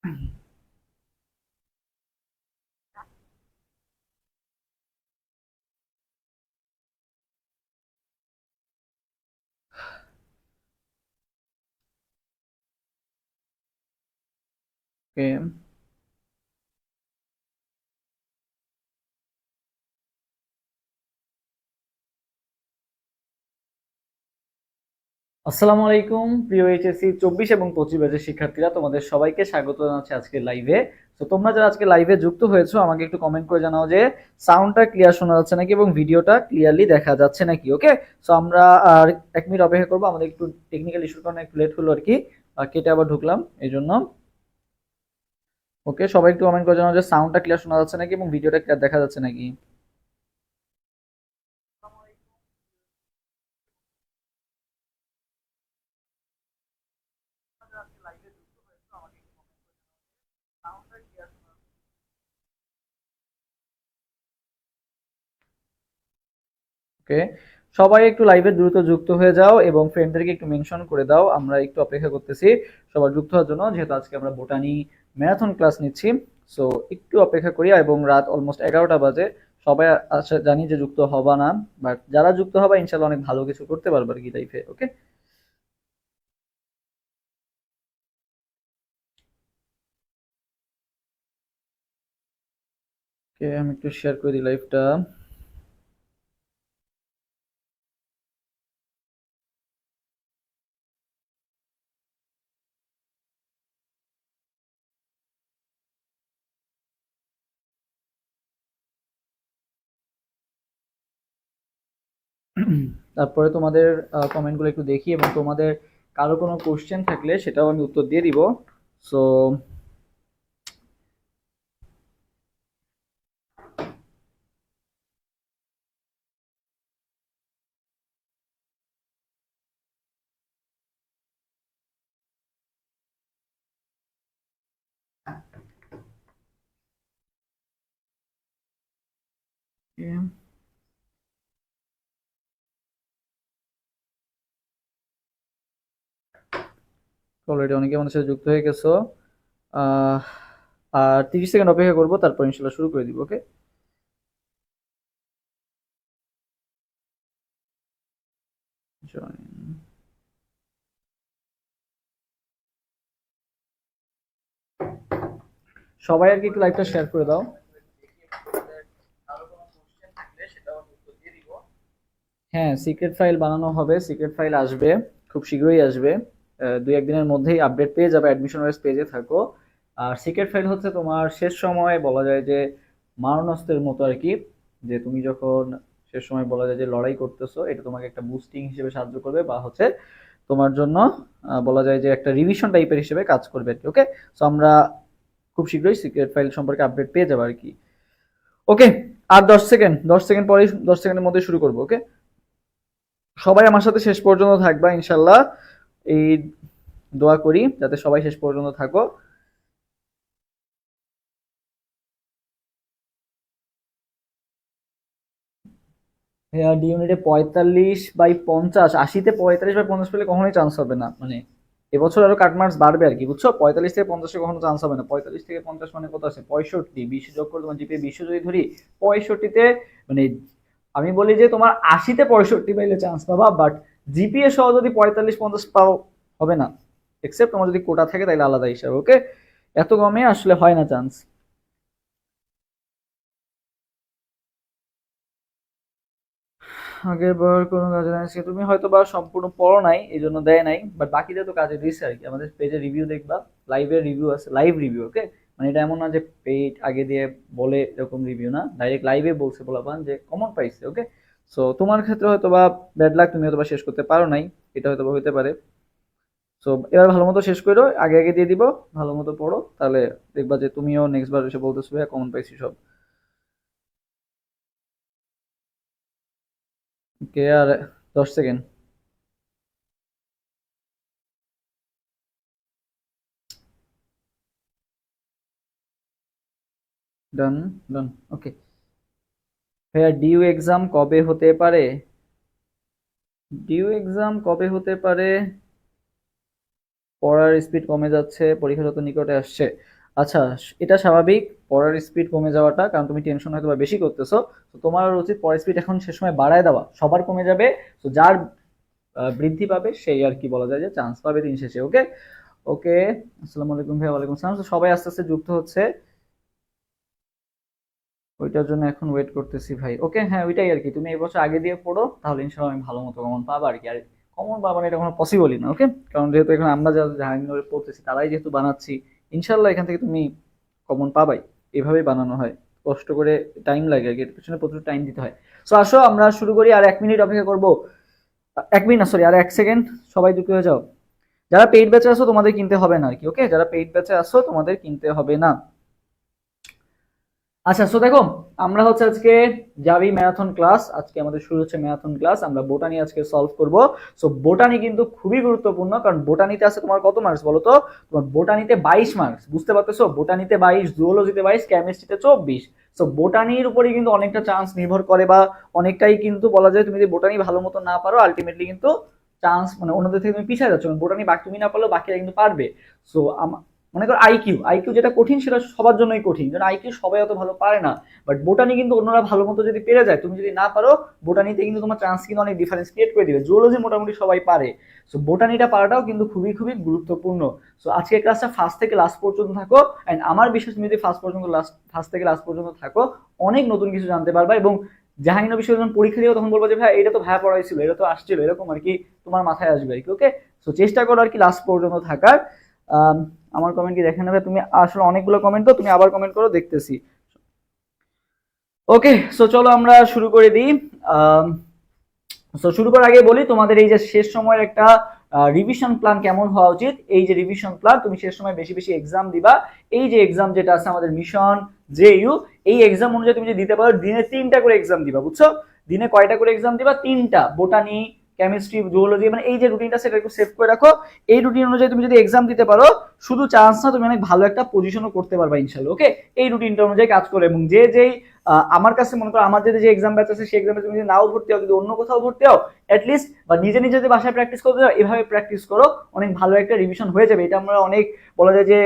ওকে। আসসালামু আলাইকুম প্রিয় এইচএসসি 24 এবং 25 ব্যাচের শিক্ষার্থীরা, তোমাদের সবাইকে স্বাগত জানাচ্ছি আজকে লাইভে। তো তোমরা যারা আজকে লাইভে যুক্ত হয়েছো আমাকে একটু কমেন্ট করে জানাও যে সাউন্ডটা ক্লিয়ার শোনা যাচ্ছে নাকি এবং ভিডিওটা ক্লিয়ারলি দেখা যাচ্ছে নাকি। ওকে, সো আমরা আর 1 মিনিট অপেক্ষা করবো, আমাদের একটু টেকনিক্যাল ইস্যুর কারণে একটু লেট হলো আর কি, কেটে আবার ঢুকলাম এই জন্য। ওকে, সবাই একটু কমেন্ট করে জানাও যে সাউন্ডটা ক্লিয়ার শোনা যাচ্ছে নাকি এবং ভিডিওটা ক্লিয়ার দেখা যাচ্ছে নাকি। ওকে, সবাই একটু লাইভে দ্রুত যুক্ত হয়ে যাও এবং ফ্রেন্ডদেরকে একটু মেনশন করে দাও, আমরা একটু অপেক্ষা করতেছি সবার যুক্ত হওয়ার জন্য, যেহেতু আজকে আমরা বোটানি ম্যারাথন ক্লাস নিচ্ছি। সো একটু অপেক্ষা করি, এবং রাত অলমোস্ট 11টা বাজে। সবাই আশা জানি যে যুক্ত হবা না, বাট যারা যুক্ত হবা ইনশাল্লাহ অনেক ভালো কিছু করতে পারবে আর কি লাইফে। ওকে, ওকে, আমি একটু শেয়ার করে দিই লাইভটা। তারপরে তোমাদের কমেন্টগুলো একটু দেখি, এবং তোমাদের কারো কোনো কোশ্চেন থাকলে সেটাও আমি উত্তর দিয়ে দিব। সো অলরেডি অনেকে আমাদের সাথে যুক্ত হয়ে গেছো। আহ, আর 30 সেকেন্ড অপেক্ষা করবো, তারপর ইনশাল্লাহ শুরু করে দিব। ওকে, সবাই আর কি একটু লাইভটা শেয়ার করে দাও। হ্যাঁ, সিক্রেট ফাইল বানানো হবে, সিক্রেট ফাইল আসবে, খুব শীঘ্রই আসবে। 2-1 দিনের মধ্যেই আপডেট পেয়ে যাবে, অ্যাডমিশন ওয়েস পেজে থাকো। আর সিক্রেট ফাইল হচ্ছে তোমার শেষ সময় বলা যায় যে মারণাস্ত্রের মতো আর কি, যে তুমি যখন শেষ সময় বলা যায় যে লড়াই করতেছো, এটা তোমাকে একটা বুস্টিং হিসেবে সাহায্য করবে, বা হচ্ছে তোমার জন্য বলা যায় যে একটা রিভিশন টাইপের হিসেবে কাজ করবে আর কি। ওকে, সো আমরা খুব শীঘ্রই সিক্রেট ফাইল সম্পর্কে আপডেট পেয়ে যাবো আর কি। ওকে, আর 10 সেকেন্ড, 10 সেকেন্ড পরে, 10 সেকেন্ডের মধ্যে শুরু করবো। ওকে, সবাই আমার সাথে শেষ পর্যন্ত থাকবা ইনশাল্লাহ, এই দোয়া করি যাতে সবাই শেষ পর্যন্ত থাকো। ভাইয়া ডি ইউনিটে 45/50, 80-তে 45/50 পেলে কখনোই চান্স হবে না, মানে এবছর আরো কাট মার্কস বাড়বে আর কি, বুঝছো? 45 থেকে 50-এ কখনো চান্স হবে না। 45 থেকে 50 মানে কত আছে? 65, 20 যোগ করে তোমার জিপিএ 20 যদি ধরি, 65-তে, মানে আমি বলি যে তোমার 80-তে 65 পাইলে চান্স পাবা, বাট জিপিএ সহ যদি 45-50 পাও, হবে না। এক্সেপ্ট তোমার যদি কোটা থাকে তাহলে আলাদা হিসাবে। ওকে, এত কমে আসলে হয় না চান্স। আগের বার কোনো কাজে নাই, সে তুমি হয়তো বা সম্পূর্ণ পড়ো নাই এই জন্য দেয় নাই, বাট বাকিটা তো কাজে দিচ্ছে আর কি। আমাদের পেজে রিভিউ দেখবা, লাইভের রিভিউ আছে, লাইভ রিভিউ। ওকে, মানে এটা এমন না যে পেজ আগে দিয়ে বলে এরকম রিভিউ না, ডাইরেক্ট লাইভে বলছে বলাবান যে কমন পাইছে। ওকে, সো তোমার ক্ষেত্রে হয়তো বা ব্যাড লাক, তুমি হয়তো বা শেষ করতে পারো নাই, এটা হয়তো বা হইতে পারে। সো এবার ভালো মতো শেষ করো, আগে আগে দিয়ে দিব, ভালো মতো পড়ো, তাহলে দেখবা যে তুমিও নেক্সট বার এসে বলতেছো ভাইয়া কমন পাইছি সব। ওকে, আর 10 সেকেন্ড। ডান, ডান। ওকে, ভাইয়া ডিউ এক্সাম কবে হতে পারে? ডিউ এক্সাম কবে হতে পারে? পড়ার স্পিড কমে যাচ্ছে, পরীক্ষা যত নিকটে আসছে। আচ্ছা, এটা স্বাভাবিক পড়ার স্পিড কমে যাওয়াটা, কারণ তুমি টেনশন হয়তো বা বেশি করতেছো। তো তোমার উচিত পড়ার স্পিড এখন সে সময় বাড়ায় দেওয়া, সবার কমে যাবে। তো যার বৃদ্ধি পাবে সেই আর কি বলা যায় যে চান্স পাবে দিন শেষে। ওকে ওকে, আসসালামু আলাইকুম ভাই। ওয়ালাইকুম সালাম। তো সবাই আস্তে আস্তে যুক্ত হচ্ছে, ওইটার জন্য এখন ওয়েট করতেছি ভাই। ওকে, হ্যাঁ ওইটাই আর কি, তুমি এই বছর আগে দিয়ে পড়ো, তাহলে ইনশাআল্লাহ আমি ভালো মতো কমন পাবো আর কি। আর কমন পাবো না এটা কোনো পসিবলই না। ওকে, কারণ যেহেতু এখন আমরা যারা জাহাঙ্গীরে পড়তেছি তারাই যেহেতু বানাচ্ছি, ইনশাআল্লাহ এখান থেকে তুমি কমন পাবাই। এভাবেই বানানো হয়, কষ্ট করে টাইম লাগে আর কি, এর পেছনে প্রচুর টাইম দিতে হয়। সো আসো আমরা শুরু করি, আর 1 মিনিট অপেক্ষা করবো। 1 মিনিট না, সরি, আর 1 সেকেন্ড। সবাই যুক্ত হয়ে যাও। যারা পেইড ব্যাচে আসো তোমাদের কিনতে হবে না আর কি। ওকে, যারা পেইড ব্যাচে আসো তোমাদের কিনতে হবে না। আচ্ছা, সো দেখো, আমরা হচ্ছে আজকে জাভি ম্যারাথন ক্লাস, আজকে আমাদের শুরু হচ্ছে ম্যারাথন ক্লাস। আমরা বোটানি আজকে সলভ করব। সো বোটানি কিন্তু খুবই গুরুত্বপূর্ণ, কারণ বোটানিতে আছে তোমার কত মার্কস বলো তো? তোমার বোটানিতে 22 মার্কস, বুঝতে পারতেছো? বোটানিতে 22, জুওলজিতে 22, কেমিস্ট্রিতে 24। সো বোটানির উপরেই কিন্তু অনেকটা চান্স নির্ভর করে, বা অনেকটাই কিন্তু বলা যায় তুমি যদি বোটানি ভালো মতো না পারো, আলটিমেটলি কিন্তু চান্স মানে অন্যদের থেকে তুমি পিছিয়ে যাচ্ছ। বোটানি বাকি তুমি না পারলেও বাকিরা কিন্তু পারবে। সো মনে করো আইকিউ, আইকিউ যেটা কঠিন সেটা সবার জন্যই কঠিন, কারণ আইকিউ সবাই অত ভালো পারে না। বাট বোটানি কিন্তু অন্যরা ভালো মতো যদি পেরে যায়, তুমি যদি না পারো, বোটানিতে কিন্তু তোমার চান্স কিন্তু অনেক ডিফারেন্স ক্রিয়েট করে দিবে। জুওলজি মোটামুটি সবাই পারে। সো বোটানিটা পারাটাও কিন্তু খুবই খুবই গুরুত্বপূর্ণ। সো আজকে ক্লাসটা ফার্স্ট থেকে লাস্ট পর্যন্ত থাকো, এন্ড আমার বিশ্বাস তুমি যদি ফার্স্ট থেকে লাস্ট পর্যন্ত থাকো, অনেক নতুন কিছু জানতে পারবা। এবং জাহাঙ্গীর বিষয়ে যখন পরীক্ষা দিও তখন বলবো যে ভাই এটা তো ভাইয়া পড়াইছিল, এটা তো আসছিল, এরকম আর কি তোমার মাথায় আসবে আর কি। ওকে, সো চেষ্টা করো আর কি লাস্ট পর্যন্ত থাকার। আহ আমার কমেন্ট কি দেখে নেবে তুমি? আসলে অনেকগুলো কমেন্ট, তো তুমি আবার কমেন্ট করো, দেখতেছি। ওকে, সো চলো আমরা শুরু করে দিই। সো শুরু করার আগে বলি, তোমাদের এই যে শেষ সময়ের একটা রিভিশন প্ল্যান কেমন হওয়া উচিত। এই যে রিভিশন প্ল্যান, তুমি শেষ সময় বেশি বেশি এক্সাম দিবা। এই যে এক্সাম যেটা আছে আমাদের মিশন জেইউ, এই এক্সাম অনুযায়ী তুমি যদি দিতে পারো, দিনে 3টা করে এক্সাম দিবা, বুঝছো? দিনে কয়টা করে এক্সাম দিবা? 3টা। বোটানি, কেমিস্ট্রি, জুওলজি, মানে এই যে রুটিনটা সেটা একটু সেভ করে রাখো। এই রুটিন অনুযায়ী তুমি যদি এক্সাম দিতে পারো, শুধু চান্স না, তুমি অনেক ভালো একটা পজিশনও করতে পারবা ইনশাআল্লাহ। ওকে, এই রুটিনটা অনুযায়ী কাজ করে। এবং যে যেই আমার কাছে মনে করো আমার যে এক্সাম ব্যাচ আছে সেই এক্সামে তুমি যদি নাও ভর্তি হও, যদি অন্য কোথাও ভর্তি হও, অ্যাটলিস্ট বা নিজে নিজে যে বাসায় প্র্যাকটিস করতে যাও, এভাবে প্র্যাকটিস করো, অনেক ভালো একটা রিভিশন হয়ে যাবে। এটা আমরা অনেক বলা যায় যে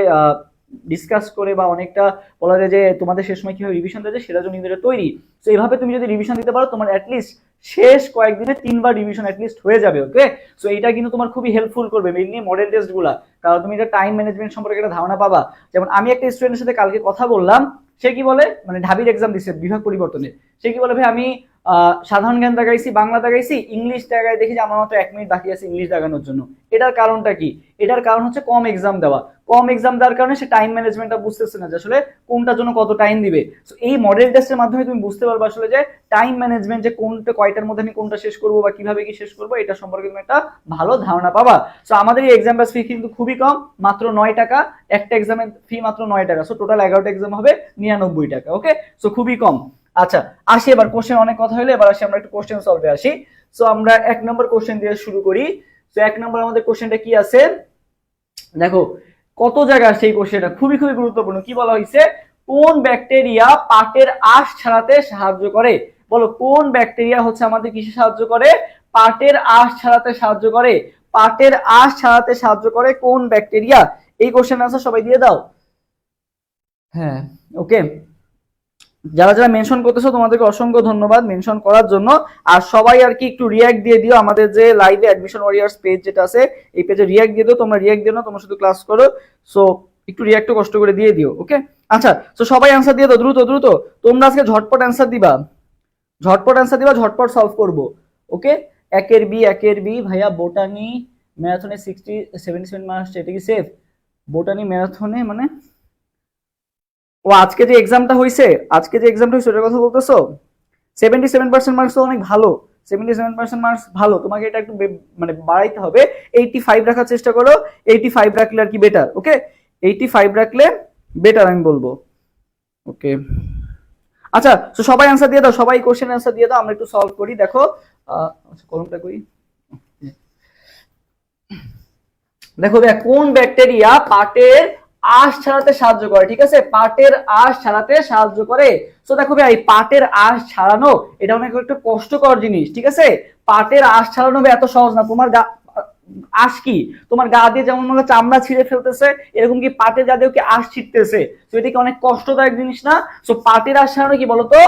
ডিসকাস করে, বা অনেকটা বলা যায় যে তোমাদের শেষ সময় কিভাবে রিভিশন দেওয়া যায় সেটার জন্য নিজেরা তৈরি। তো এইভাবে তুমি যদি রিভিশন দিতে পারো, তোমার অ্যাটলিস্ট শেষ কয়েকদিনে 3বার রিভিশন অ্যাটলিস্ট হয়ে যাবে। ওকে, সো এটা কিন্তু তোমার খুবই হেল্পফুল করবে, মেইনলি মডেল টেস্ট গুলা, কারণ তুমি এটা টাইম ম্যানেজমেন্ট সম্পর্কে একটা ধারণা পাবা। যেমন আমি একটা স্টুডেন্টের সাথে কালকে কথা বললাম, সে কি বলে, মানে ঢাবির এক্সাম দিচ্ছে বিভাগ পরিবর্তনে, সে কি বলে ভাই আমি সাধারণ জ্ঞান দাগাইছি, বাংলা দাগাইছি, ইংলিশ দাগায় দেখি যে আমার মাত্র 1 মিনিট বাকি আছে ইংলিশ দাগানোর জন্য। এটার কারণটা কি? এটার কারণ হচ্ছে কম এক্সাম দেওয়া। কম এক্সাম দেওয়ার কারণে সে টাইম ম্যানেজমেন্টটা বুঝতেছে না যে আসলে কোনটার জন্য কত টাইম দিবে। সো এই মডেল টেস্টের মাধ্যমে তুমি বুঝতে পারবে আসলে যে টাইম ম্যানেজমেন্ট, যে কোনটা কয়টার মধ্যে আমি কোনটা শেষ করবো বা কিভাবে কি শেষ করবো, এটা সম্পর্কে তুমি একটা ভালো ধারণা পাবা। সো আমাদের এই এক্সাম ব্যাচ ফি কিন্তু খুবই কম, মাত্র 9 টাকা। একটা এক্সামের ফি মাত্র 9 টাকা। সো টোটাল 11টা এক্সাম হবে 99 টাকা। ওকে, সো খুবই কম। আচ্ছা, আসি এবার কোশ্চেন, অনেক কথা হলো, এবার আসি আমরা একটু কোশ্চেন সলভে আসি। সো আমরা 1 নম্বর কোশ্চেন দিয়ে শুরু করি। সো 1 নম্বর আমাদের কোশ্চেনটা কি আছে দেখো, কত জায়গায় সেই কোশ্চেনটা খুবই খুবই গুরুত্বপূর্ণ। কি বলা হয়েছে? কোন ব্যাকটেরিয়া পাটের আঁশ ছাড়াতে সাহায্য করে? বলো, কোন ব্যাকটেরিয়া হচ্ছে আমাদের কিসে সাহায্য করে? পাটের আঁশ ছাড়াতে সাহায্য করে। পাটের আঁশ ছাড়াতে সাহায্য করে কোন ব্যাকটেরিয়া? এই কোশ্চেন আনসার সবাই দিয়ে দাও। হ্যাঁ, ওকে, যারা যারা মেনশন করতেছো তোমাদেরকে অসংখ্য ধন্যবাদ মেনশন করার জন্য। আর সবাই আর কি একটু রিয়াক্ট দিয়ে দিও, আমাদের যে লাইভে অ্যাডমিশন ওয়ারিয়ার্স পেজ যেটা আছে, এই পেজে রিয়াক্ট দিয়ে দিও। তোমরা রিয়াক্ট দিও না, তোমরা শুধু ক্লাস করো। সো একটু রিয়াক্টও কষ্ট করে দিয়ে দিও। ওকে, আচ্ছা, তো সবাই অ্যান্সার দিয়ে দাও দ্রুত দ্রুত। তোমরা আজকে ঝটপট অ্যান্সার দিবা, ঝটপট অ্যান্সার দিবা, ঝটপট সলভ করবো। ওকে, একের বি ভাইয়া বোটানি ম্যারাথনে 77 মার্কস, এটা কি সেফ? বোটানি ম্যারাথনে মানে ও আজকে যে এক্সামটা হয়েছে, ওটার কথা বলতেছো? 77% মার্কস তো অনেক ভালো। 77% মার্কস ভালো, তোমাকে এটা একটু মানে বাড়াইতে হবে। 85 রাখার চেষ্টা করো। 85 রাখলে আর কি বেটার। ওকে, 85 রাখলে বেটার আমি বলবো। ওকে, আচ্ছা, তো সবাই অ্যান্সার দিয়ে দাও, সবাই কোশ্চেন অ্যান্সার দিয়ে দাও, আমরা একটু সলভ করি। দেখো, কলমটা কই, দেখো ভাই, কোন ব্যাকটেরিয়া পাটের আঁশ ছাড়াতে সাহায্য করে? ঠিক আছে, পাটের আঁশ ছাড়াতে সাহায্য করে। তো দেখো ভাই, পাটের আঁশ ছাড়ানো এটা অনেক একটা কষ্টকর জিনিস। ঠিক আছে, পাটের আঁশ ছাড়ানো এত সহজ না। তোমার আঁশ কি? তোমার গা দিয়ে যেমন মনে চামড়া ছিঁড়ে ফেলতেছে, এরকম কি পাটের জাতীয় কি আঁশ ছিটতেছে? তো এটা কি অনেক কষ্টদায়ক জিনিস না? সো পাটের আঁশ ছাড়ানো কি বলতো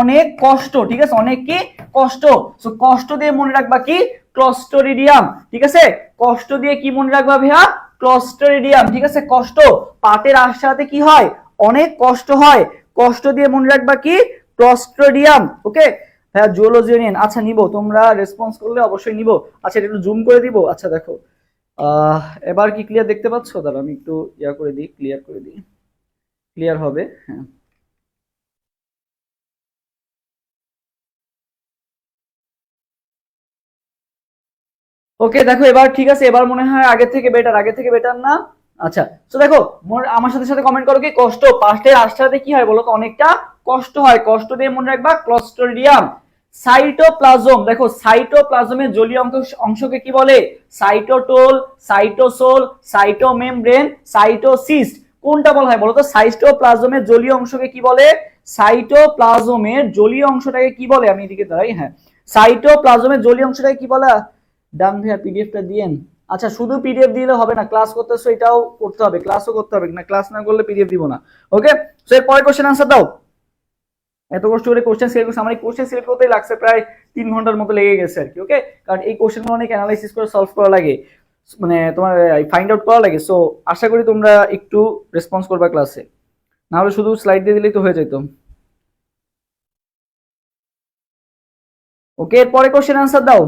অনেক কষ্ট, ঠিক আছে, অনেক কি কষ্ট। সো কষ্ট দিয়ে মনে রাখবা কি ক্লস্ট্রিডিয়াম, ঠিক আছে, কষ্ট দিয়ে কি মনে রাখবা ভাইয়া ক্লস্ট্রিডিয়াম, ঠিক আছে, কষ্ট। পাটের আঁশ ছাড়াতে কি হয় অনেক কষ্ট হয়, কষ্ট দিয়ে মনে রাখবা কি ক্লস্ট্রিডিয়াম। ওকে হ্যাঁ জুওলজি নিন, আচ্ছা নিব, তোমরা রেসপন্স করলে অবশ্যই নিব। আচ্ছা এটা একটু জুম করে দিব, আচ্ছা দেখো আহ এবার কি ক্লিয়ার দেখতে পাচ্ছ? দাঁড়া আমি একটু ইয়া করে দিই, ক্লিয়ার করে দিই, ক্লিয়ার হবে হ্যাঁ। ওকে দেখো এবার ঠিক আছে, এবার মনে হয় আগে থেকে বেটার, আগে থেকে বেটার না? আচ্ছা তো দেখো আমার সাথে সাথে কমেন্ট করো কি কষ্ট পাশের আশ্রাতে কি হয় বলো তো অনেকটা কষ্ট হয়, কষ্ট দিয়ে মনে রাখবা ক্লস্ট্রিডিয়াম। সাইটোপ্লাজম, দেখো সাইটোপ্লাজমের জলীয় অংশকে কি বলে? সাইটোটোল, সাইটোসোল, সাইটোমেমব্রেন, সাইটোসিস্ট। কোনটা বলা হয় বলো তো? সাইটোপ্লাজমের জলীয় অংশকে কি বলে? সাইটোপ্লাজমের জলীয় অংশটাকে কি বলে? আমি এদিকে দাঁড়াই, হ্যাঁ সাইটোপ্লাজমের জলীয় অংশটাকে কি বলা? ডান ভাইয়া পিডিএফটা দিয়েন। আচ্ছা শুধু পিডিএফ দিলে হবে না, ক্লাস করতেছো এটাও করতে হবে, ক্লাসও করতে হবে, না ক্লাস না করলে পিডিএফ দিব না। ওকে সো এর পরের কোশ্চেন আনসার দাও। এত কষ্ট করে কোশ্চেন সিলেক্ট করছে, আমার এই কোশ্চেন সিলেক্ট করতেই লাগছে প্রায় 3 ঘন্টার মতো লেগে গেছে আর কি। ওকে কারণ এই কোশ্চেনগুলো অনেক অ্যানালাইসিস করে সলভ করা লাগে, মানে তোমার ফাইন্ড আউট করা লাগে। সো আশা করি তোমরা একটু রেসপন্স করবা ক্লাসে, না হলে শুধু স্লাইড দিয়ে দিলেই তো হয়ে যেত। ওকে এর পরে কোশ্চেন আনসার দাও।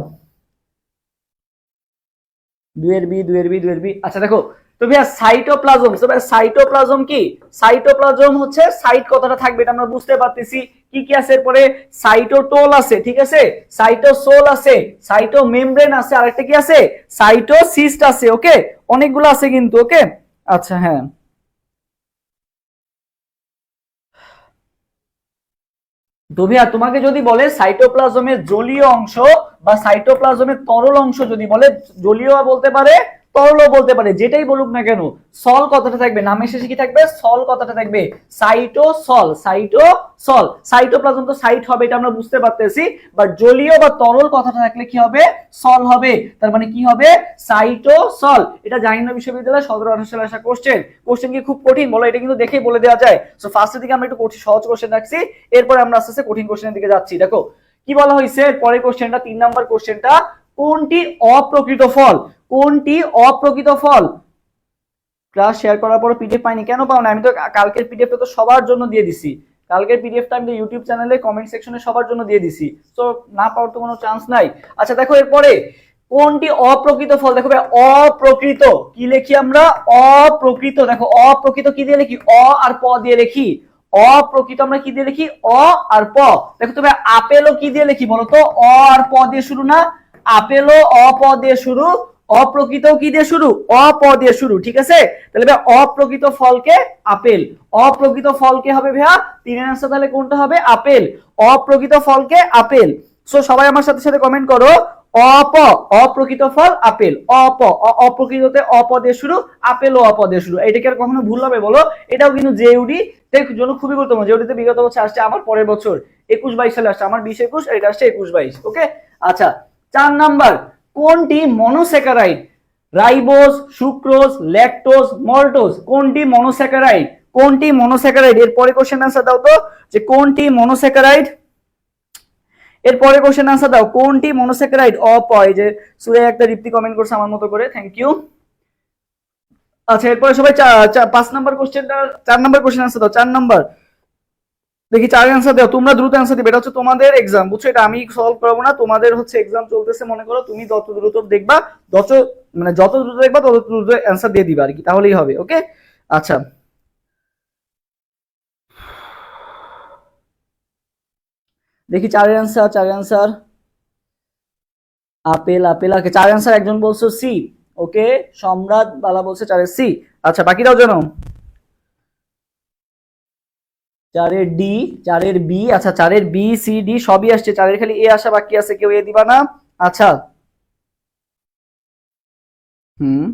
দুয়ের বি, দুয়ের বি, দুয়ের বি। আচ্ছা দেখো তো ভাইয়া সাইটোপ্লাজম, তো ভাইয়া সাইটোপ্লাজম কি? সাইটোপ্লাজম হচ্ছে সাইট কথাটা থাকবে, এটা আমরা বুঝতে পারতেছি। কি কি আছে এরপরে? সাইটোটোল আছে, ঠিক আছে, সাইটোসোল আছে, সাইটোমেমব্রেন আছে, আরেকটা কি আছে? সাইটোসিস্ট আছে। ওকে অনেকগুলো আছে কিন্তু। ওকে আচ্ছা হ্যাঁ তো ভাইয়া তোমাকে যদি বলে সাইটোপ্লাজমের জলীয় অংশ বা সাইটোপ্লাজমের তরল অংশ যদি বলে, জলীয় বলতে পারে তরলও বলতে পারে, যেটাই বলুক না কেন সল কথাটা থাকবে, নামের শেষে কি থাকবে? সল কথাটা থাকবে। সাইটোসল, সাইটোসল, সাইটোপ্লাজম তো সাইট হবে এটা আমরা বুঝতে পারতেছি, বাট জলীয় বা তরল কথাটা থাকলে কি হবে? সল হবে। তার মানে কি হবে? সাইটোসল। এটা জাহাঙ্গীরনগর বিশ্ববিদ্যালয় 17-18 সালে আসা কোশ্চেন। কোশ্চেন কি খুব কঠিন বলো? এটা কিন্তু দেখেই বলে দেওয়া যায়। সো ফার্স্টের দিকে আমরা একটু সহজ কোশ্চেন রাখছি, এরপরে আমরা আস্তে আস্তে কঠিন কোশ্চেনের দিকে যাচ্ছি। দেখো কি বলা হয়েছে পরের কোশ্চেনটা, 3 নাম্বার কোশ্চেনটা, কোনটি অপ্রকৃত ফল? কোনটি অপ্রকৃত ফল? ক্লাস শেয়ার করার পর পিডিএফ পাইনি, কেন পাও না? আমি তো কালকের পিডিএফটা তো সবার জন্য দিয়ে দিছি, কালকের পিডিএফটা আমি ইউটিউব চ্যানেলে কমেন্ট সেকশনে সবার জন্য দিয়ে দিছি, তো না পাওয়ার তো কোনো চান্স নাই। আচ্ছা দেখো এরপরে কোনটি অপ্রকৃত ফল? দেখো ভাই অপ্রকৃত কি লিখি আমরা? অপ্রকৃত। দেখো অপ্রকৃত কি দিয়ে লিখি? অ আর প দিয়ে লিখি। অপ্রকৃত আমরা কি দিয়ে লিখি? অ আর প। দেখো তবে আপেলও কি দিয়ে লিখি বলতো? অ আর প দিয়ে শুরু না? আপেলও অ প দিয়ে শুরু, অপ্রকৃত কি দিয়ে শুরু? অপ দিয়ে শুরু, ঠিক আছে। তাহলে ভাই অপ্রকৃত ফলকে আপেল, অপ্রকৃত ফলকে হবে ভাইয়া তিনের আনসার, তাহলে কোনটা হবে? আপেল। অপ্রকৃত ফলকে আপেল। সো সবাই আমার সাথে সাথে কমেন্ট করো অপ, অপ্রকৃত ফল আপেল, অপ, অপ্রকৃততে অপ দিয়ে শুরু, আপেল ও অপ দিয়ে শুরু, এটাকে আর কখনো ভুল হবে বলো? এটাও কিন্তু জেউডি জন্য খুবই গুরুত্বপূর্ণ। জেউডিতে বিগত বছর আসছে, আমার পরের বছর 21-22 সালে আসছে, আমার 20-21, এটা আসছে 21-22। ওকে আচ্ছা 4 নাম্বার, কোনটি monosaccharide? Ribose, sucrose, lactose, maltose, কোনটি মনোস্যাকারাইড? কোনটি মনোস্যাকারাইড? এর পরে কোশ্চেন আনসার দাও তো, যে কোনটি মনোস্যাকারাইড? এর পরে কোশ্চেন আনসার দাও, কোনটি মনোস্যাকারাইড? এই যে সুরে একটা রিপ্লি কমেন্ট করছে আমার মতো করে, থ্যাংক ইউ। আচ্ছা এরপরে সবাই 5 নাম্বার কোশ্চেনটা, 4 নাম্বার কোশ্চেন আনসার দাও, 4 নাম্বার। দেখি 4 আনসার দাও, তোমরা দ্রুত আনসার দিবে, এটা হচ্ছে তোমাদের এক্সাম, বুঝছো? এটা আমি সলভ করবো না, তোমাদের হচ্ছে এক্সাম চলতেছে, মনে করো তুমি যত দ্রুত দেখবা, যত মানে যত দ্রুত দেখবা তত দ্রুত অ্যান্সার দিয়ে দিবা আর কি, তাহলেই হবে। ওকে আচ্ছা দেখি 4-এর অ্যান্সার, 4-এর অ্যান্সার আপেল, আপেল। ওকে 4-এর অ্যান্সার একজন বলছো সি। ওকে সম্রাট বালা বলছে 4-এর সি। আচ্ছা বাকিরাও জানো? 4-এর ডি, 4-এর বি, আচ্ছা 4-এর বি সি ডি সবই আসছে, 4-এর খালি এ আসা বাকি আছে, কেউ এ দিবা না? আচ্ছা হুম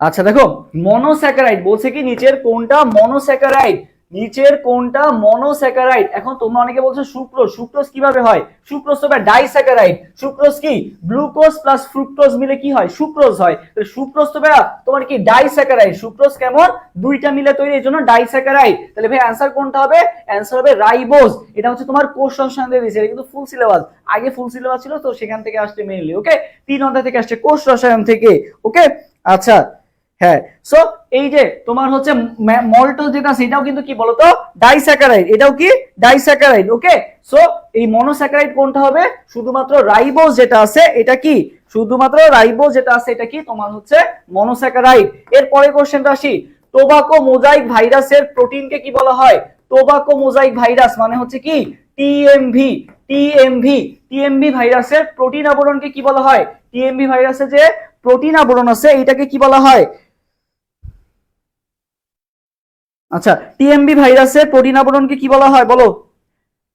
আচ্ছা দেখো মনোস্যাকারাইড বলছে কি নিচের কোনটা মনোস্যাকারাইড? নিচের কোনটা মনোস্যাকারাইড? এখন তোমরা অনেকে বলছো সুক্রোজ। সুক্রোজ কিভাবে হয়? সুক্রোজ তো ডাইস্যাকারাইড। সুক্রোজ কি গ্লুকোজ প্লাস ফ্রুক্টোজ মিলে কি হয়? সুক্রোজ হয়। তাহলে সুক্রোজ তো তোমার কি ডাইস্যাকারাইড। সুক্রোজ কেমন? দুইটা মিলে তৈরি, এর জন্য ডাইস্যাকারাইড। তাহলে ভাই অ্যান্সার কোনটা হবে? অ্যান্সার হবে রাইবোজ। এটা হচ্ছে তোমার কোষ রসায়ন দিয়ে দিয়েছে, এটা কিন্তু ফুল সিলেবাস। আগে ফুল সিলেবাস ছিল তো সেখান থেকে আসছে মেইনলি। ওকে, 3 অধ্যায় থেকে আসছে কোষ রসায়ন থেকে। ওকে, আচ্ছা হ্যাঁ। সো এই যে তোমার হচ্ছে মল্টোজ যেটা, সেটাও কিন্তু কি বলতো ডাইস্যাকারাইড, এটাও কি ডাইস্যাকারাইড। ওকে, সো এই মনোস্যাকারাইড কোনটা হবে? শুধুমাত্র রাইবোজ যেটা আছে এটা কি, শুধুমাত্র রাইবোজ যেটা আছে এটা কি তোমার হচ্ছে মনোস্যাকারাইড। এরপরে কোশ্চেনটা আসি, টোবাকো মোজাইক ভাইরাসের প্রোটিনকে কি বলা হয়? টোবাকো মোজাইক ভাইরাস মানে হচ্ছে কি টিএমভি। টিএমভি, টিএমভি ভাইরাসের প্রোটিন আবরণকে কি বলা হয়? টিএমভি ভাইরাসের যে প্রোটিন আবরণ আছে এটাকে কি বলা হয়? আচ্ছা, টিএমবি ভাইরাসের প্রোটিন আবরণকে কি বলা হয় বলো?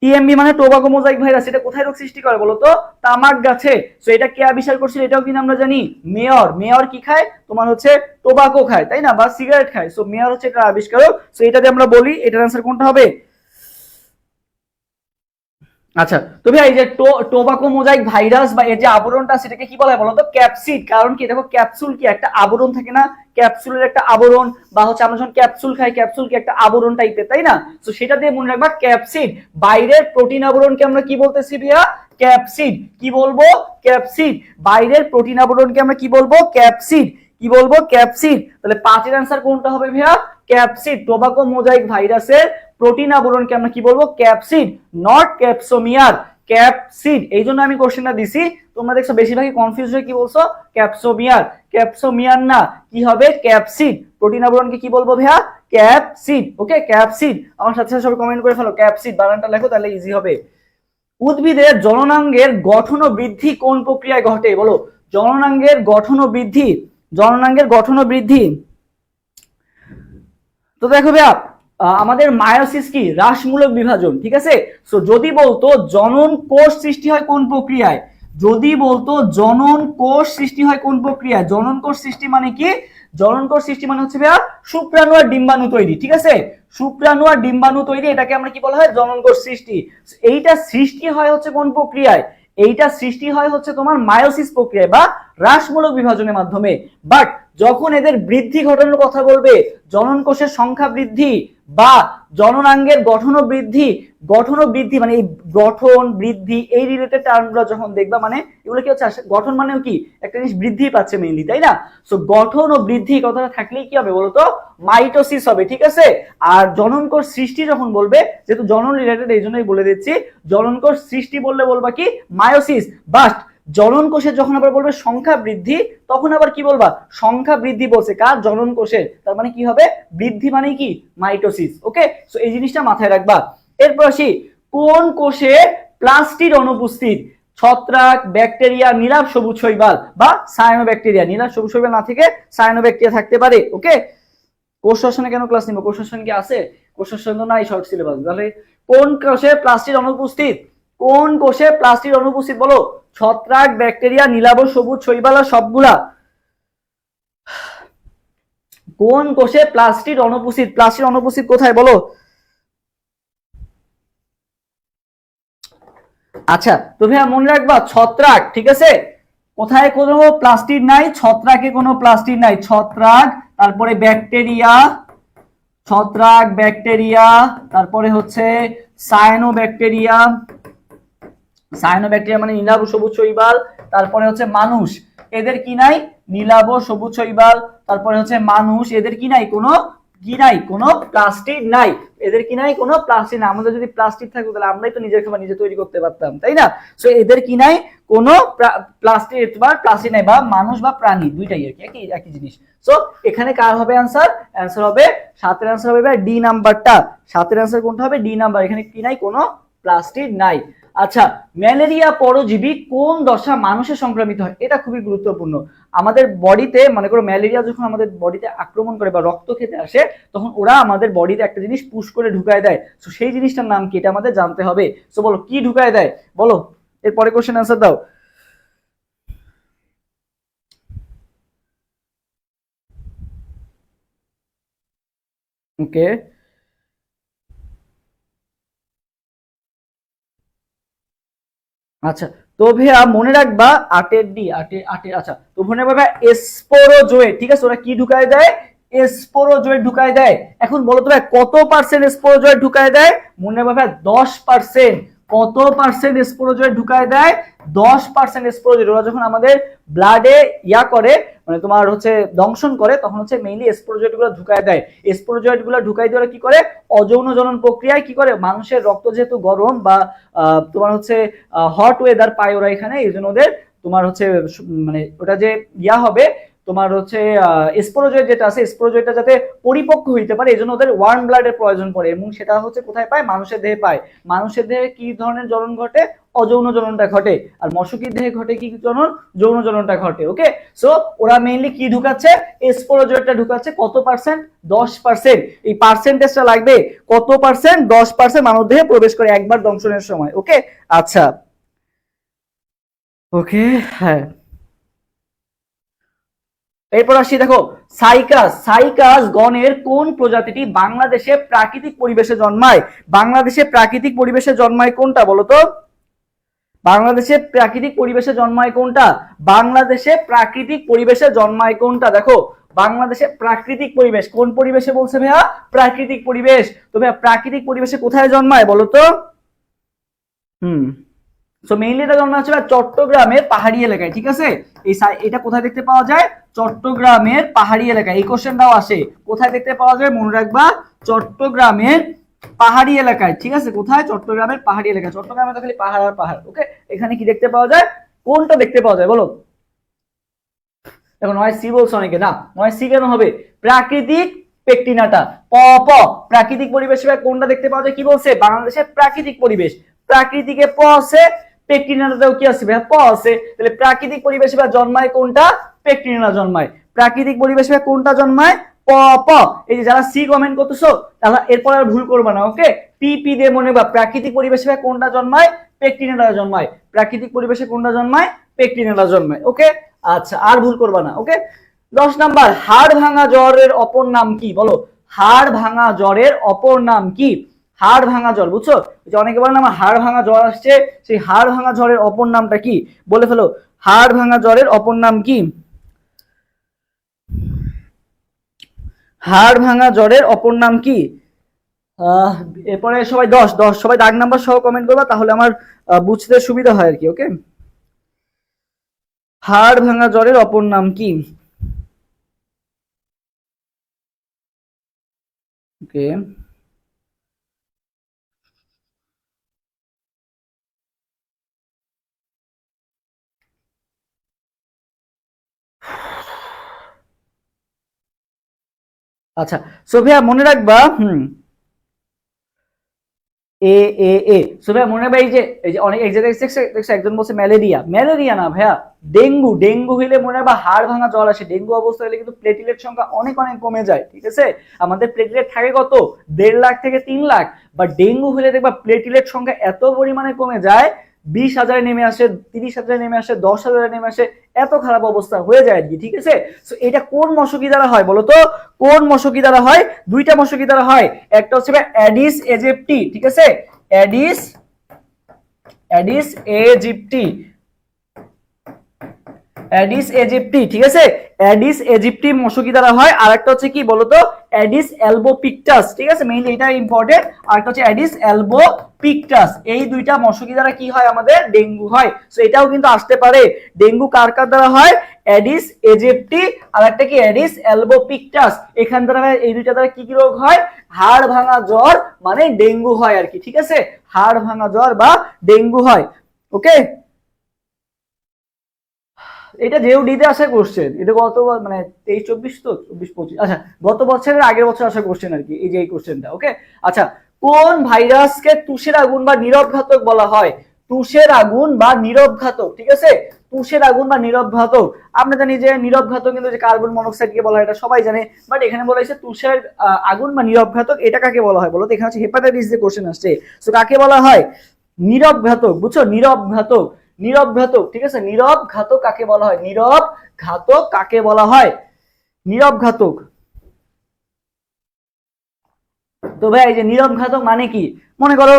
টিএমবি মানে টোবাকো মোজাইক ভাইরাস। এটা কোথায় রোগ সৃষ্টি করে বলো তো? তামাক গাছে। সো এটা কে আবিষ্কার করছিল? এটাও কিন্তু আমরা জানি মেয়র। মেয়র কি খায়? তোমার হচ্ছে টোবাকো খায়, তাই না? বা সিগারেট খায়। সো মেয়র হচ্ছে এটা আবিষ্কারক। সো এটা দিয়ে আমরা বলি এটার আনসার কোনটা হবে? আচ্ছা, তো ভাই এই যে টোবাকো মোজাইক ভাইরাস বা এর যে আবরণটা সেটাকে কি বলা হয় বলতো? ক্যাপসিড। কারণ কি দেখো ক্যাপসুল কি একটা আবরণ থাকে না? ক্যাপসুলের একটা আবরণ, বা হচ্ছে আমরা যখন ক্যাপসুল খাই ক্যাপসুল কি একটা আবরণ টাইপের, তাই না? তো সেটা দিয়ে মনে রাখবা ক্যাপসিড। বাইরের প্রোটিন আবরণকে আমরা কি বলতেছি ভাইয়া? ক্যাপসিড। কি বলবো? ক্যাপসিড। বাইরের প্রোটিন আবরণকে আমরা কি বলবো? ক্যাপসিড। কি বলবো? ক্যাপসিড। তাহলে 5 এর आंसर কোনটা হবে ভাইয়া? ক্যাপসিড। টোবাকো মোজাইক ভাইরাসের প্রোটিন আবরণকে আমরা কি বলবো? Capsid, not capsomere. ক্যাপসিড। এই জন্য আমি কোশ্চেনটা দিছি। তোমরা দেখছো বেশিরভাগই কনফিউজ হয়ে কি বলছো? ক্যাপসোমিয়ার। ক্যাপসোমিয়ার না, কি হবে? ক্যাপসিড। প্রোটিন আবরণকে কি বলবো ভাইয়া? ক্যাপসিড। ওকে, ক্যাপসিড। আমার সাথে সাথে সবাই কমেন্ট করে ফেলো ক্যাপসিড, বানানটা লেখো তাহলে ইজি হবে। উদ্ভিদের জননাঙ্গের গঠন ও বৃদ্ধি কোন প্রক্রিয়ায় ঘটে বলো? জননাঙ্গের গঠন ও বৃদ্ধি, জননাঙ্গের গঠন ও বৃদ্ধি। তো দেখো ভাইয়া, আমাদের মায়োসিস কি হ্রাসমূলক বিভাজন, ঠিক আছে? সো যদি বলতো জনন কোষ সৃষ্টি হয় কোন প্রক্রিয়ায়, যদি বলতো জনন কোষ সৃষ্টি হয় কোন প্রক্রিয়ায়, জনন কোষ সৃষ্টি মানে কি? জনন কোষ সৃষ্টি মানে হচ্ছে ভাইয়া শুক্রাণু আর ডিম্বাণু তৈরি, ঠিক আছে? শুক্রাণু আর ডিম্বাণু তৈরি, এটাকে আমরা কি বলা হয়? জনন কোষ সৃষ্টি। এইটা সৃষ্টি হয় হচ্ছে কোন প্রক্রিয়ায়? এইটা সৃষ্টি হয় হচ্ছে তোমার মায়োসিস প্রক্রিয়ায় বা হ্রাসমূলক বিভাজনের মাধ্যমে। বাট যখন এদের বৃদ্ধি ঘটানোর কথা বলবে, জনন কোষের সংখ্যা বৃদ্ধি বা জননাঙ্গের গঠন ও বৃদ্ধি, গঠন ও বৃদ্ধি মানে এই গঠন বৃদ্ধি এই রিলেটেড টার্মগুলো যখন দেখবা, মানে এগুলো কি হচ্ছে? গঠন মানেও কি একটা জিনিস বৃদ্ধি পাচ্ছে মেইনলি, তাই না? সো গঠন ও বৃদ্ধি কথাটা থাকলেই কি হবে বলতো? মাইটোসিস হবে, ঠিক আছে? আর জনন কোষ সৃষ্টি যখন বলবে, যেহেতু জনন রিলেটেড এই জন্যই বলে দিচ্ছি, জনন কোষ সৃষ্টি বললে বলবা কি মায়োসিস। বাট জনন কোষের যখন আবার বলবে সংখ্যা বৃদ্ধি, তখন আবার কি বলবা? সংখ্যা বৃদ্ধি বলছে কার? জনন কোষের। তার মানে কি হবে? বৃদ্ধি মানে কি মাইটোসিস। ওকে, সো এই জিনিসটা মাথায় রাখবা। এরপর আসি, কোন কোষে প্লাস্টিড অনুপস্থিত? ছত্রাক, ব্যাকটেরিয়া, নীলাভ সবুজ শৈবাল বা সায়ানোব্যাকটেরিয়া। নীলাভ সবুজ শৈবাল না থেকে সায়ানোব্যাকটেরিয়া থাকতে পারে। ওকে, কোষ রসায়নে কেন ক্লাস নিব? কোষ রসায়ন কি আছে? কোষ রসায়ন তো নাই শর্ট সিলেবাস। তাহলে কোন কোষে প্লাস্টিড অনুপস্থিত? কোন কোষে প্লাস্টিড অনুপস্থিত বলো? ছত্রাক, ব্যাকটেরিয়া, নীলাভ সবুজ শৈবাল আর সবগুলা? কোন কোষে প্লাস্টিড অনুপস্থিত? প্লাস্টিড অনুপস্থিত কোথায় বলো? আচ্ছা, তো ভাইয়া মনে রাখবা ছত্রাক, ঠিক আছে? কোথায় কোনো প্লাস্টিড নাই? ছত্রাকে কোনো প্লাস্টিড নাই। ছত্রাক, তারপরে ব্যাকটেরিয়া, ছত্রাক, ব্যাকটেরিয়া, তারপরে হচ্ছে সায়ানোব্যাকটেরিয়া। সায়ানোব্যাকটেরিয়া মানে নীলাভ সবুজ শৈবাল। তারপরে হচ্ছে মানুষ, এদের কি নাই? নীলাভ সবুজ শৈবাল। তারপরে হচ্ছে মানুষ, এদের কি নাই? কোনো কি নাই? কোনো প্লাস্টিড নাই। এদের কি নাই? কোনো প্লাস্টিড না। আমাদের যদি প্লাস্টিক থাকতো তাহলে আমরাই তো নিজের খাবার নিজে তৈরি করতে পারতাম, তাই না? সো এদের কি নাই? কোনো প্লাস্টিক বা প্লাস্টিক নাই, বা মানুষ বা প্রাণী দুইটাই আর কি একই একই জিনিস। সো এখানে কার হবে आंसर? आंसर হবে 7 এর आंसर হবে ডি নাম্বারটা। 7 এর आंसर কোনটা হবে? D number. এখানে কি নাই? কোনো প্লাস্টিড নাই। আচ্ছা, ম্যালেরিয়া পরজীবী কোন দশা মানুষে সংক্রামিত হয়? এটা খুবই গুরুত্বপূর্ণ। আমাদের বডিতে মনে করো ম্যালেরিয়া যখন আমাদের বডিতে আক্রমণ করে বা রক্ত খেতে আসে, তখন ওরা আমাদের বডিতে একটা জিনিস পুশ করে ঢুকায় দেয়। তো সেই জিনিসটার নাম কি? এটা আমাদের জানতে হবে। তো বলো কি ঢুকায় দেয় বলো? এরপরে কোশ্চেন आंसर দাও। ওকে, আচ্ছা, তো ভাইয়া মনে রাখবা আটের ডি আটে আটে আচ্ছা, তো মনে রাখবা স্পোরোজোয়েট, ঠিক আছে, ওরা কি ঢুকায় দেয়? স্পোরোজোয়েট ঢুকায় দেয়। এখন বলো তো ভাই কত পার্সেন্ট স্পোরোজোয়েট ঢুকায় দেয়? মনে রাখবা ভাই 10%। কত পার্সেন্ট স্পোরোজোয়েট ঢুকায় দেয়? 10% স্পোরোজোয়েট। ওরা যখন আমাদের ব্লাডে ইয়া করে, মানে তোমার হচ্ছে দংশন করে, তখন হচ্ছে মেইনলি স্পোরোজোয়েট গুলো ঢুকায় দেয়। স্পোরোজোয়েট গুলো ঢুকাই দিয়ে ওরা কি করে? অযৌন জনন প্রক্রিয়ায় কি করে, মানুষের রক্ত যেহেতু গরম বা তোমার হচ্ছে হট ওয়েদার পায় ওরা এখানে, এই জন্য ওদের তোমার হচ্ছে মানে ওটা যে ইয়া হবে তোমার হচ্ছে স্পোরোজয়েড যেটা আছে, স্পোরোজয়েডটা যাতে পরিপক্ক হইতে পারে, এই জন্য ওদের ওয়ার্ম ব্লাডের প্রয়োজন পড়ে, এবং সেটা হচ্ছে কোথায় পায়? মানুষের দেহে পায়। মানুষের দেহে কি ধরনের জনন ঘটে? অযৌন জননটা ঘটে। আর মশকির দেহে ঘটে কি জনন? যৌন জননটা ঘটে। ওকে, সো ওরা মেইনলি কি ঢুকাচ্ছে? স্পোরোজয়েডটা ঢুকাচ্ছে। কত পার্সেন্ট? 10%। এই পার্সেন্টেজটা লাগবে কত পার্সেন্ট? 10% মানব দেহে প্রবেশ করে একবার দংশনের সময়। ওকে, আচ্ছা, ওকে, হ্যাঁ। এরপর আসি, দেখো, সাইকাস। সাইকাস গণের কোন প্রজাতিটি বাংলাদেশে প্রাকৃতিক পরিবেশে জন্মায়? বাংলাদেশে প্রাকৃতিক পরিবেশে জন্মায় কোনটা বলো তো? বাংলাদেশে প্রাকৃতিক পরিবেশে জন্মায় কোনটা? বাংলাদেশে প্রাকৃতিক পরিবেশে জন্মায় কোনটা? দেখো, বাংলাদেশে প্রাকৃতিক পরিবেশ কোন পরিবেশে বলছে ভাইয়া? প্রাকৃতিক পরিবেশ। তো ভাইয়া প্রাকৃতিক পরিবেশে কোথায় জন্মায় বলো তো? হুম, সো মেইনলি এটা জন্ম হচ্ছে চট্টগ্রামের পাহাড়ি এলাকায়, ঠিক আছে। এই এটা কোথায় দেখতে পাওয়া যায়? চট্টগ্রামের পাহাড়ি এলাকায়। এই কোশ্চেনটাও আসে, কোথায় দেখতে পাওয়া যায়? মনে রাখবা চট্টগ্রামের পাহাড়ি এলাকায়, ঠিক আছে। কোথায়? চট্টগ্রামের পাহাড়ি এলাকায়। চট্টগ্রামে তো খালি পাহাড় আর পাহাড়। ওকে, এখানে কি দেখতে পাওয়া যায়? কোনটা দেখতে পাওয়া যায় বলো? এখন নয় সি বলছো অনেকে, না নয় সি কেন হবে? প্রাকৃতিক পেকটিনাটা। প প প্রাকৃতিক পরিবেশে কোনটা দেখতে পাওয়া যায়? কি বলছে? বাংলাদেশের প্রাকৃতিক পরিবেশ। প্রাকৃতিকে প আছে, পেকটিনাটাও কি আছে ভাইয়া? প আছে। তাহলে প্রাকৃতিক পরিবেশে জন্মায় কোনটা? পেকটিনা জন্মায়। প্রাকৃতিক পরিবেশে কোনটা জন্মায়? প প। এই যে যারা সি কমেন্ট করতেছো, তাহলে এরপর আর ভুল করবে না। ওকে, পি পি দিয়ে মনে বা প্রাকৃতিক পরিবেশে কোনটা জন্মায়? পেকটিনাটা জন্মায়। প্রাকৃতিক পরিবেশে কোনটা জন্মায়? পেকটিনাটা জন্মায়। ওকে, আচ্ছা, আর ভুল করবা না। ওকে, 10 নাম্বার, হাড় ভাঙা জ্বরের অপর নাম কি বলো? হাড় ভাঙা জ্বরের অপর নাম কি? হাড় ভাঙা জ্বর, বুঝছো? যে অনেকে বলেন আমার হাড় ভাঙা জ্বর আসছে, সেই হাড় ভাঙা জ্বরের অপর নামটা কি? বলে ফেলো, হাড় ভাঙা জ্বরের অপর নাম কি? হাড় ভাঙা জ্বরের অপর নাম কি? এরপরে সবাই 10 সবাই দাগ নাম্বার সহ কমেন্ট করবা, তাহলে আমার বুঝতে সুবিধা হয় আর কি। ওকে, হাড় ভাঙা জ্বরের অপর নাম কি? ওকে, আচ্ছা, সোফিয়া মনে রাখবা। এ এ এ সোফিয়া মনে রাখবা, এই যে অনেক এক জায়গায় দেখছো একজন বলছে ম্যালেরিয়া। ম্যালেরিয়া না ভাইয়া, ডেঙ্গু। ডেঙ্গু হইলে মনে রাখবা হাড় ভাঙা জ্বর আসে। ডেঙ্গু অবস্থা হলে কিন্তু প্লেটিলেট সংখ্যা অনেক অনেক কমে যায়, ঠিক আছে। আমাদের প্লেটিলেট থাকে কত? 1.5 লাখ থেকে 3 লাখ। বা ডেঙ্গু হলে দেখবা প্লেটিলেট সংখ্যা এত পরিমাণে কমে যায়, 20,000-এ নেমে আসে, 30,000-এ নেমে আসে, 10,000-এ নেমে আসে। এত খারাপ অবস্থা হয়ে যায় আর কি, ঠিক আছে। তো এটা কোন মশকি দ্বারা হয় বলো তো? কোন মশকি দ্বারা হয়? দুইটা মশকি দ্বারা হয়। একটা হচ্ছে অ্যাডিস এজিপ্টি, ঠিক আছে। অ্যাডিস অ্যাডিস এজিপ্টি, অ্যাডিস এজিপ্টি, ঠিক আছে। অ্যাডিস এজিপ্টি মশকি দ্বারা হয়। আর একটা হচ্ছে কি বলতো? অ্যাডিস অ্যালবোপিক্টাস, ঠিক আছে। মেইনলি এটা ইম্পর্টেন্ট। আর একটা হচ্ছে অ্যাডিস অ্যালবোপিক্টাস। এই দুইটা মশকি দ্বারা কি হয়? আমাদের ডেঙ্গু হয়। সো এটাও কিন্তু আসতে পারে। ডেঙ্গু কার কার দ্বারা হয়? অ্যাডিস এজিপ্টি আর একটা কি? অ্যাডিস অ্যালবোপিক্টাস। এখান দ্বারা, এই দুইটা দ্বারা কি কি রোগ হয়? হাড় ভাঙা জ্বর মানে ডেঙ্গু হয় আর কি, ঠিক আছে। হাড় ভাঙা জ্বর বা ডেঙ্গু হয়। ওকে, এটা জেওডিতে আসা কোশ্চেন। এটা গত মানে 23-24, তো 24-25, আচ্ছা, গত বছরের আগের বছর আসা কোশ্চেন আর কি, এই যে এই কোশ্চেনটা। ওকে, আচ্ছা, কোন ভাইরাসকে তুষের আগুন বা নীরব ঘাতক বলা হয়? তুষের আগুন বা নীরব ঘাতক, ঠিক আছে। তুষের আগুন বা নীরব ঘাতক। আমরা জানি যে নীরব ঘাতক কিন্তু যে কার্বন মনোক্সাইডকে বলা হয়, এটা সবাই জানে। বাট এখানে বলা হয়েছে তুষের আগুন বা নীরব ঘাতক। এটা কাকে বলা হয় বলো তো? এখানে হচ্ছে হেপাটাইটিস যে কোশ্চেন আসছে, তো কাকে বলা হয়? নীরব ঘাতক, বুঝছো? নীরব ঘাতক, নীরব ঘাতক, ঠিক আছে। নীরব ঘাতক কাকে বলা হয়? নীরব ঘাতক কাকে বলা হয়? নীরব ঘাতক। তো ভাই এই যে নীরব ঘাতক মানে কি? মনে করো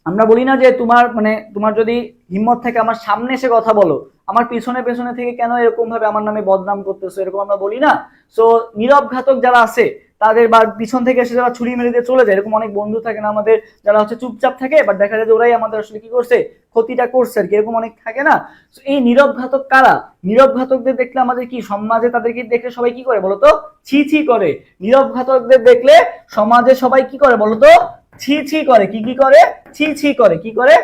আমরা বলি না যে তোমার মানে তোমার যদি হিম্মত থাকে আমার সামনে এসে কথা বলো, আমার পিছনে পেছনে থেকে কেন এরকম ভাবে আমার নামে বদনাম করতেছো, এরকম আমরা বলি না। সো নীরব ঘাতক যারা আছে তাদের বা পিছন থেকে এসে যারা ছুরি মেরে দিয়ে চলে যায়, এরকম অনেক বন্ধু থাকে না আমাদের যারা হচ্ছে চুপচাপ থাকে, বাট দেখা যায় যে ওরাই আমাদের আসলে কি করছে, ক্ষতিটা করছে আর কি, এরকম অনেক থাকে না। So, এই নীরব ঘাতক কারা? নীরব ঘাতকদের দেখলে আমাদের কি সমাজে তাদেরকে দেখলে সবাই কি করে বলতো, ছি ছি করে। নীরব ঘাতকদের দেখলে সমাজে সবাই কি করে বলতো, ছি ছি করে। কি কি করে? ছি ছি করে। কি করে?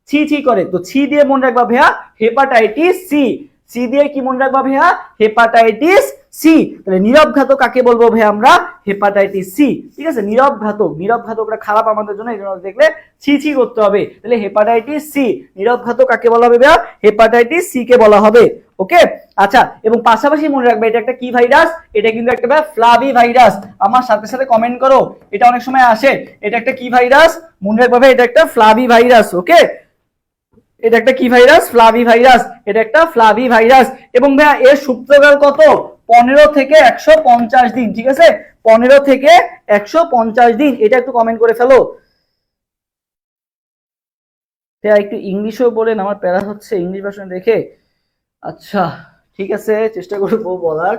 ছি ছি করে। তো ছি দিয়ে মনে রাখবা ভাইয়া হেপাটাইটিস সি। সি দিয়ে কি মনে রাখবা ভাইয়া, হেপাটাইটিস সি। তাহলে নীরব ঘাতক কাকে বলবো ভাইয়া আমরা, হেপাটাইটিস সি। ঠিক আছে, নীরব ঘাতক, নীরব ঘাতকরা খারাপ আমাদের জন্য, এই জন্য দেখলে ছি ছি করতে হবে। তাহলে হেপাটাইটিস সি, নীরব ঘাতক কাকে বলা হবে ভাইয়া, হেপাটাইটিস সি কে বলা হবে। ওকে, আচ্ছা, এবং পাশাপাশি মনে রাখবে এটা একটা কি ভাইরাস, এটা কিন্তু একটা ফ্লাভি ভাইরাস। আমার সাথে সাথে কমেন্ট করো, এটা অনেক সময় আসে, এটা একটা কি ভাইরাস, মনে রাখবে এটা একটা ফ্লাভি ভাইরাস। ওকে, এটা একটা কি ভাইরাস, ফ্লাভি ভাইরাস, এটা একটা ফ্লাভি ভাইরাস। এবং ভাইয়া এর সুপ্তকাল কত, 15 থেকে 150 দিন। ঠিক আছে, 15 থেকে 150 দিন, এটা একটু কমেন্ট করে ফেলো। একটু ইংলিশও বলেন, আমার প্যারা হচ্ছে ইংলিশ ভাষণ দেখে। আচ্ছা ঠিক আছে, চেষ্টা করবো বলার।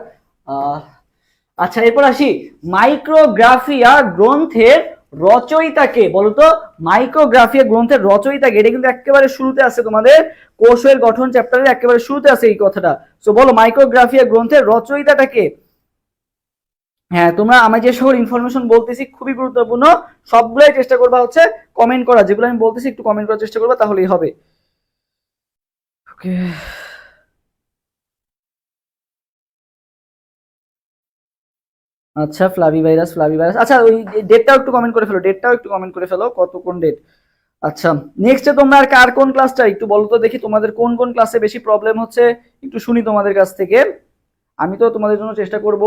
আচ্ছা এরপর আসি, মাইক্রোগ্রাফিয়া গ্রন্থের রচয়িতাকে বলতো, মাইক্রোগ্রাফিয়া গ্রন্থের রচয়িতাকে, এটা কিন্তু একেবারে শুরুতে আছে তোমাদের কোষের গঠন চ্যাপ্টারের একেবারে শুরুতে আছে এই কথাটা। তো বলো মাইক্রোগ্রাফিয়া গ্রন্থের রচয়িতাটাকে। হ্যাঁ, তোমরা আমি যে সকল ইনফরমেশন বলতেছি খুবই গুরুত্বপূর্ণ, সবগুলোই চেষ্টা করবা হচ্ছে কমেন্ট করা, যেগুলো আমি বলতেছি একটু কমেন্ট করার চেষ্টা করবা, তাহলেই হবে। ওকে, আচ্ছা ফ্লাভি ভাইরাস, ফ্লাভি ভাইরাস, আচ্ছা ওই ডেটটাও একটু কমেন্ট করে ফেলো, ডেটটাও একটু কমেন্ট করে ফেলো, কত কোন ডেট। আচ্ছা, নেক্সটে তোমরা আর কার কোন ক্লাসটা একটু বলো তো দেখি, তোমাদের কোন কোন ক্লাসে বেশি প্রবলেম হচ্ছে একটু শুনি তোমাদের কাছ থেকে। আমি তো তোমাদের জন্য চেষ্টা করব।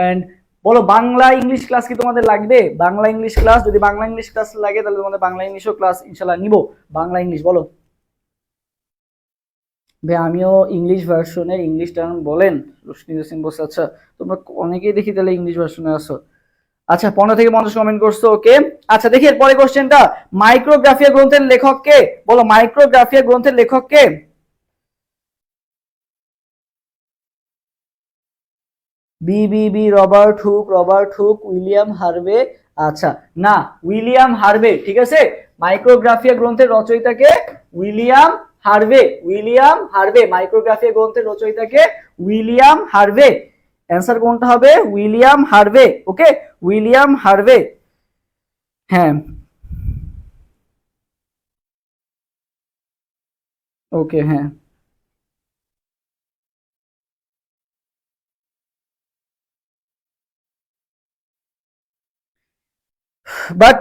এন্ড বলো বাংলা ইংলিশ ক্লাস কি তোমাদের লাগবে? বাংলা ইংলিশ ক্লাস, যদি বাংলা ইংলিশ ক্লাস লাগে তাহলে তোমাদের বাংলা ইংলিশও ক্লাস ইনশাআল্লাহ নিব। বাংলা ইংলিশ বলো ভাই, আমিও ইংলিশ ভার্সনের ইংলিশ টার্ম বলেন। রোশনি জসিম বলছে আচ্ছা, তোমরা অনেকেই দেখি তাহলে ইংলিশ ভার্সনে আসো। আচ্ছা 15 থেকে 50 কমেন্ট করছো, ওকে। আচ্ছা দেখি এর পরে কোশ্চেনটা, মাইক্রোগ্রাফিয়া গ্রন্থের লেখক কে? বলো মাইক্রোগ্রাফিয়া গ্রন্থের লেখক কে? B B B, Robert Hooke, Robert Hooke, William Harvey. আচ্ছা না, উইলিয়াম হার্ভে, ঠিক আছে। মাইক্রোগ্রাফিয়া গ্রন্থের রচয়িতাকে William Harvey, William Harvey, Micrographia গ্রন্থের রচয়িতাকে উইলিয়াম হার্ভে। অ্যান্সার কোনটা হবে? William Harvey. Okay, William Harvey. হ্যাঁ, ওকে, হ্যাঁ, বাট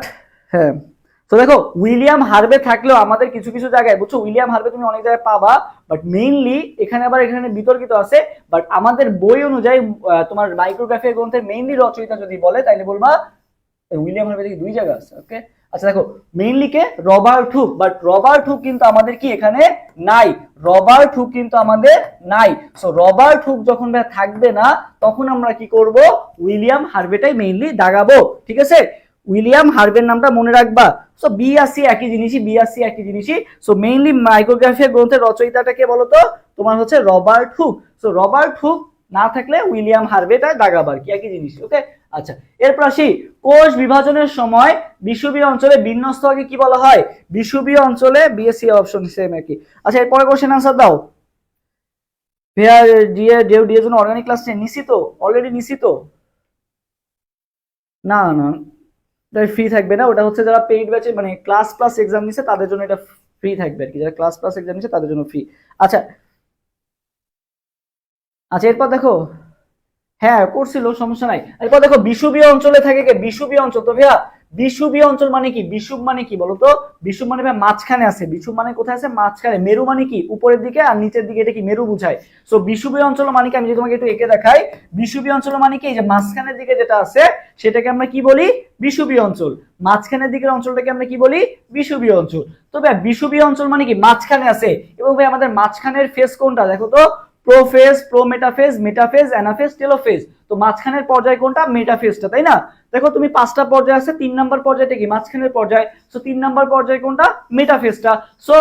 হ্যাঁ, তো দেখো উইলিয়াম হার্ভে থাকলেও আমাদের কিছু কিছু জায়গায় বুঝছো, উইলিয়াম হার্ভে তুমি অনেক জায়গায় পাবা, বাট মেইনলি এখানে আবার এখানে বিতর্কিত আছে। বাট আমাদের বই অনুযায়ী তোমার মাইক্রোগ্রাফিয়া গ্রন্থের মেইনলি রচয়িতা যদি বলে তাইলে বলবা উইলিয়াম হার্ভে থেকে দুই জায়গা আছে। ওকে, আচ্ছা দেখো mainly K, Robert Hooke, but Robert Hooke কিন্তু আমাদের কি এখানে নাই, রবার্ট হুক কিন্তু আমাদের নাই। সো রবার্ট হুক যখন থাকবে না তখন আমরা কি করব, উইলিয়াম হার্ভেটাই মেইনলি দাগাবো। ঠিক আছে, উইলিয়াম হার্ভের নামটা মনে রাখবা। সো বি আর সি একই জিনিসই, বি আর সি একই জিনিসই। সো মেইনলি মাইক্রোগ্রাফিয়া গ্রন্থের রচয়িতাটাকে বলতো তোমার হচ্ছে Robert Hooke. So Robert Hooke না থাকলে উইলিয়াম হার্ভেটা দাগাবার কি একই জিনিস। ওকে, আচ্ছা এরপর আসি, কোষ বিভাজনের সময় বিষুবীয় অঞ্চলে বিন্যস্তকে কি বলা হয়? বিষুবীয় অঞ্চলে, বিএসসি অপশন সেম একই। আচ্ছা এরপরে কোশ্চেন আনসার দাও। ভেয়ার ডিএ ডিউ ডিএর জন্য অর্গানিক ক্লাস নিছি তো, অলরেডি নিছি তো। না না, ফ্রি থাকবে না, ওটা হচ্ছে যারা পেইড ব্যাচে মানে ক্লাস প্লাস এক্সাম নিছে তাদের জন্য এটা ফ্রি থাকবে আর কি, যারা ক্লাস প্লাস এক্সাম নিছে তাদের জন্য ফ্রি। আচ্ছা, আচ্ছা এরপর দেখো, হ্যাঁ করছিল সমস্যা নাই। এরপর দেখো বিষুবীয় অঞ্চলে থাকে কে? বিষুবীয় অঞ্চল, তো ভাইয়া বিষুবীয় অঞ্চল মানে কি? বিষুব মানে কি বলতো? বিষুব মানে ভাই মাঝখানে আছে, বিষুব মানে কোথায় আছে? মাঝখানে। মেরু মানে কি? উপরের দিকে, আর নিচের দিকে, এটা কি মেরু বুঝায়। সো বিষুবীয় অঞ্চল মানে কি, আমি যদি তোমাকে একটু এঁকে দেখাই, বিষুবীয় অঞ্চল মানে কি, এই যে মাঝখানের দিকে যেটা আছে সেটাকে আমরা কি বলি? বিষুবীয় অঞ্চল। মাঝখানের দিকের অঞ্চলটাকে আমরা কি বলি? বিষুবীয় অঞ্চল। তো ভাই বিষুবীয় অঞ্চল মানে কি? মাঝখানে আছে। এবং ভাই আমাদের মাঝখানের ফেজ কোনটা দেখো তো, prophase, prometaphase, metaphase, anaphase, telophase. তো মাঝখানের পর্যায় কোনটা? মেটাফেজটা, তাই না? দেখো তুমি 5টা পর্যায় আছে, 3 নাম্বার পর্যায়টা কি? মাঝখানের পর্যায়। সো 3 নাম্বার পর্যায় কোনটা? মেটাফেজটা। সো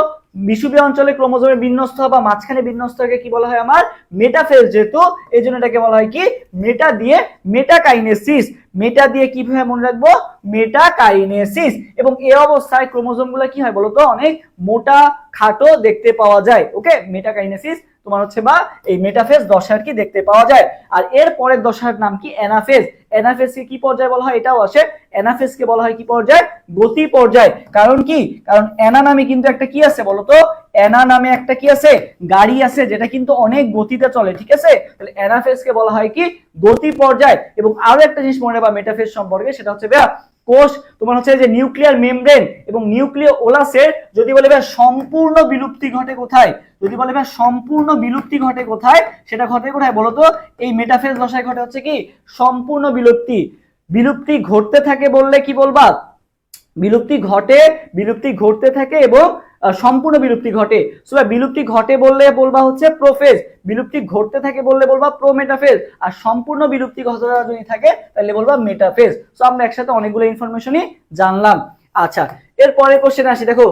বিষুবীয় অঞ্চলে ক্রোমোজোমের বিন্যস্ত বা মাঝখানে বিন্যস্তকে কি বলা হয়? আমার মেটাফেজ। যেহেতু এই জন্য এটাকে বলা হয় কি? মেটা দিয়ে মেটাকাইনেসিস। মেটা দিয়ে কিভাবে মনে রাখবো? মেটাকাইনেসিস। এবং এই অবস্থায় ক্রোমোজোমগুলো কি হয় বলতো? অনেক মোটা খাটো দেখতে পাওয়া যায়। ওকে, মেটাকাইনেসিস তোমার হচ্ছে বা এই মেটাফেজ দশা আর কি দেখতে পাওয়া যায়। আর এর পরের দশার নাম কি? অ্যানাফেজ। অ্যানাফেজকে কি পর্যায় বলা হয়? এটাও আসে। অ্যানাফেজকে বলা হয় কি পর্যায়? গতি পর্যায়। কারণ কি? কারণ অ্যানা নামে কিন্তু একটা কি আছে বলতো? অ্যানা নামে একটা কি আছে? গাড়ি আছে, যেটা কিন্তু অনেক গতিতে চলে, ঠিক আছে? তাহলে অ্যানাফেজকে বলা হয় কি? গতি পর্যায়। এবং আরো একটা জিনিস মনে রাখবা মেটাফেজ সম্পর্কে, সেটা হচ্ছে ভাইয়া কোষ তোমার হচ্ছে যে নিউক্লিয়ার মেমব্রেন এবং নিউক্লিয় ওলাসের যদি বলে ভাই সম্পূর্ণ বিলুপ্তি ঘটে কোথায়? যদি বলে ভাই সম্পূর্ণ বিলুপ্তি ঘটে কোথায়, সেটা ঘটে কোথায় বলতো? এই মেটাফেজ দশায় ঘটে হচ্ছে কি? সম্পূর্ণ বিলুপ্তি। বিলুপ্তি ঘটতে থাকে বললে কি বলবা? বিলুপ্তি ঘটে, বিলুপ্তি ঘটতে থাকে এবং সম্পূর্ণ বিলুপ্তি ঘটে। সো বিলুপ্তি ঘটে বললে বলবা হচ্ছে প্রোফেজ, বিলুপ্তি ঘটতে থাকে বললে বলবা প্রোমেটাফেজ, আর সম্পূর্ণ বিলুপ্তি ঘটনা যদি থাকে তাহলে বলবা মেটাফেজ। সো আমরা একসাথে অনেকগুলো ইনফরমেশনই জানলাম। আচ্ছা, এরপরে কোশ্চেন আসি। দেখো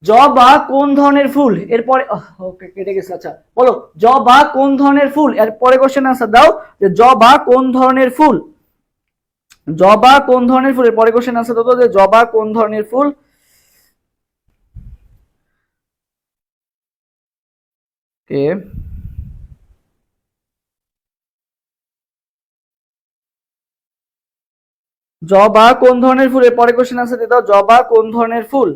জবা কোন ধরনের ফুল? এরপরে ওকে কেটে গেছে। আচ্ছা বলো, জবা কোন ধরনের ফুল? এরপরে কোশ্চেন আনসার দাও যে জবা কোন ধরনের ফুল? জবা কোন ধরনের ফুল? এর পরে কোশ্চেন আনসার দাও যে জবা কোন ধরনের ফুল? কে জবা কোন ধরনের ফুল? এর পরে কোশ্চেন আনসার দিয়ে দাও, জবা কোন ধরনের ফুল?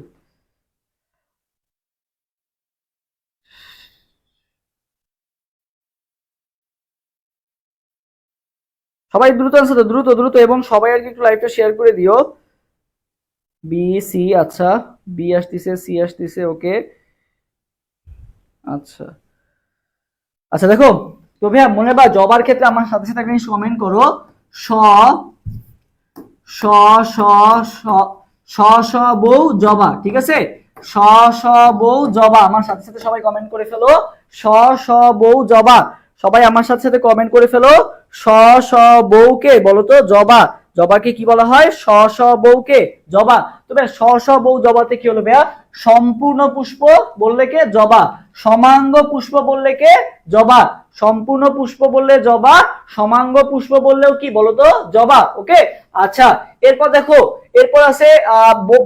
সবাই দ্রুত আনসার দাও, দ্রুত দ্রুত, এবং সবাই আর কি একটু লাইভটা শেয়ার করে দিও। বি সি, আচ্ছা বি আসতেছে, সি আসতেছে, ওকে আচ্ছা। আচ্ছা দেখো তো ভাইয়া মনে বা জবার ক্ষেত্রে আমার সাথে সাথে একটা জিনিস কমেন্ট করো। স স স স স স বউ জবা, ঠিক আছে? স স বউ জবা, আমার সাথে সাথে সবাই কমেন্ট করে ফেলো। স স বউ জবা, সবাই আমার সাথে সাথে কমেন্ট করে ফেলো। স স বউকে বলো তো জবা। জবাকে কি বলা হয়? স স বউকে জবা। তবে স স বউ জবাতে কি হলো ভাইয়া? সম্পূর্ণ পুষ্প বললে কে? জবা। সমাঙ্গ পুষ্প বললে কে? জবা। সম্পূর্ণ পুষ্প বললে জবা, সমাঙ্গ পুষ্প বললেও কি বলতো? জবা। ওকে আচ্ছা, এরপর দেখো, এরপর আছে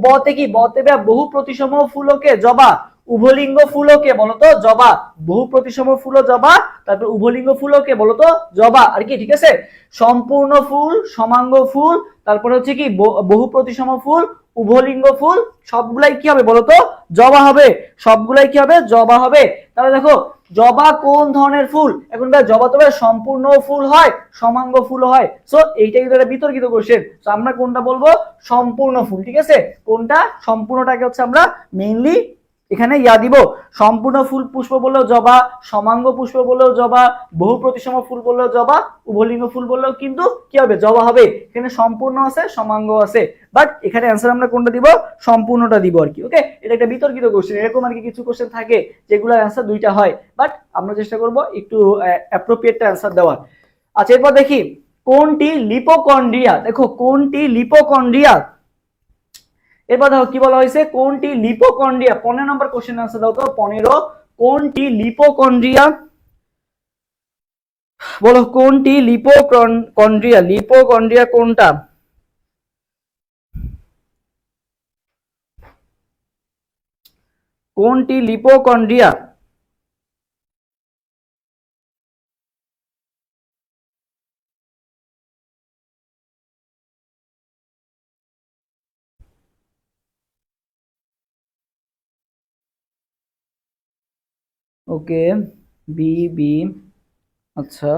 বতে কি? বতে বহু প্রতিসম ফুলকে জবা। উভলিঙ্গ ফুলকে বলতো? জবা। বহু প্রতিসম ফুল জবা, তারপর উভলিঙ্গ ফুলকে বলতো? জবা আর কি, ঠিক আছে? সম্পূর্ণ ফুল, সমাঙ্গ ফুল, তারপর হচ্ছে কি বহু প্রতিসম ফুল, উভলিঙ্গ ফুল, সবগুলাই কি হবে বলতো? জবা হবে। সবগুলাই কি হবে? জবা হবে। তাহলে দেখো জবা কোন ধরনের ফুল? এখন জবা তো সম্পূর্ণ ফুল হয়, সমাঙ্গ ফুল হয়। সো এইটা কিন্তু একটা বিতর্কিত কোশ্চেন। সো আমরা কোনটা বলবো? সম্পূর্ণ ফুল, ঠিক আছে? কোনটা? সম্পূর্ণটাকে হচ্ছে আমরা মেইনলি এখানে দিব। সম্পূর্ণ ফুল পুষ্প বললেও জবা, সমাঙ্গ পুষ্প বললেও জবা, বহু প্রতিসম ফুল বললেও জবা, উভলিঙ্গ ফুল বললেও কিন্তু কি হবে? জবা হবে। এখানে সম্পূর্ণ আছে, সমাঙ্গ আছে, বাট এখানে অ্যান্সার আমরা কোনটা দিব? সম্পূর্ণটা দিব আর কি। ওকে, এটা একটা বিতর্কিত কোশ্চেন। এরকম আর কি কিছু কোশ্চেন থাকে যেগুলোর অ্যান্সার দুইটা হয়, বাট আমরা চেষ্টা করব একটু অ্যাপ্রোপ্রিয়েটটা অ্যান্সার দেওয়ার। আচ্ছা এরপর দেখি কোনটি লিপোকন্ড্রিয়া? দেখো কোনটি লিপোকন্ড্রিয়া? এরপর দেখো কি বলা হয়েছে? কোনটি লিপোকন্ড্রিয়া? 15 নম্বর কোশ্চেন আনসার দাও তো। 15 কোনটি লিপোকন্ড্রিয়া? বলো কোনটি লিপোকন্ড্রিয়া? লিপোকন্ড্রিয়া কোনটা? কোনটি লিপোকন্ড্রিয়া? ওকে বি বি, আচ্ছা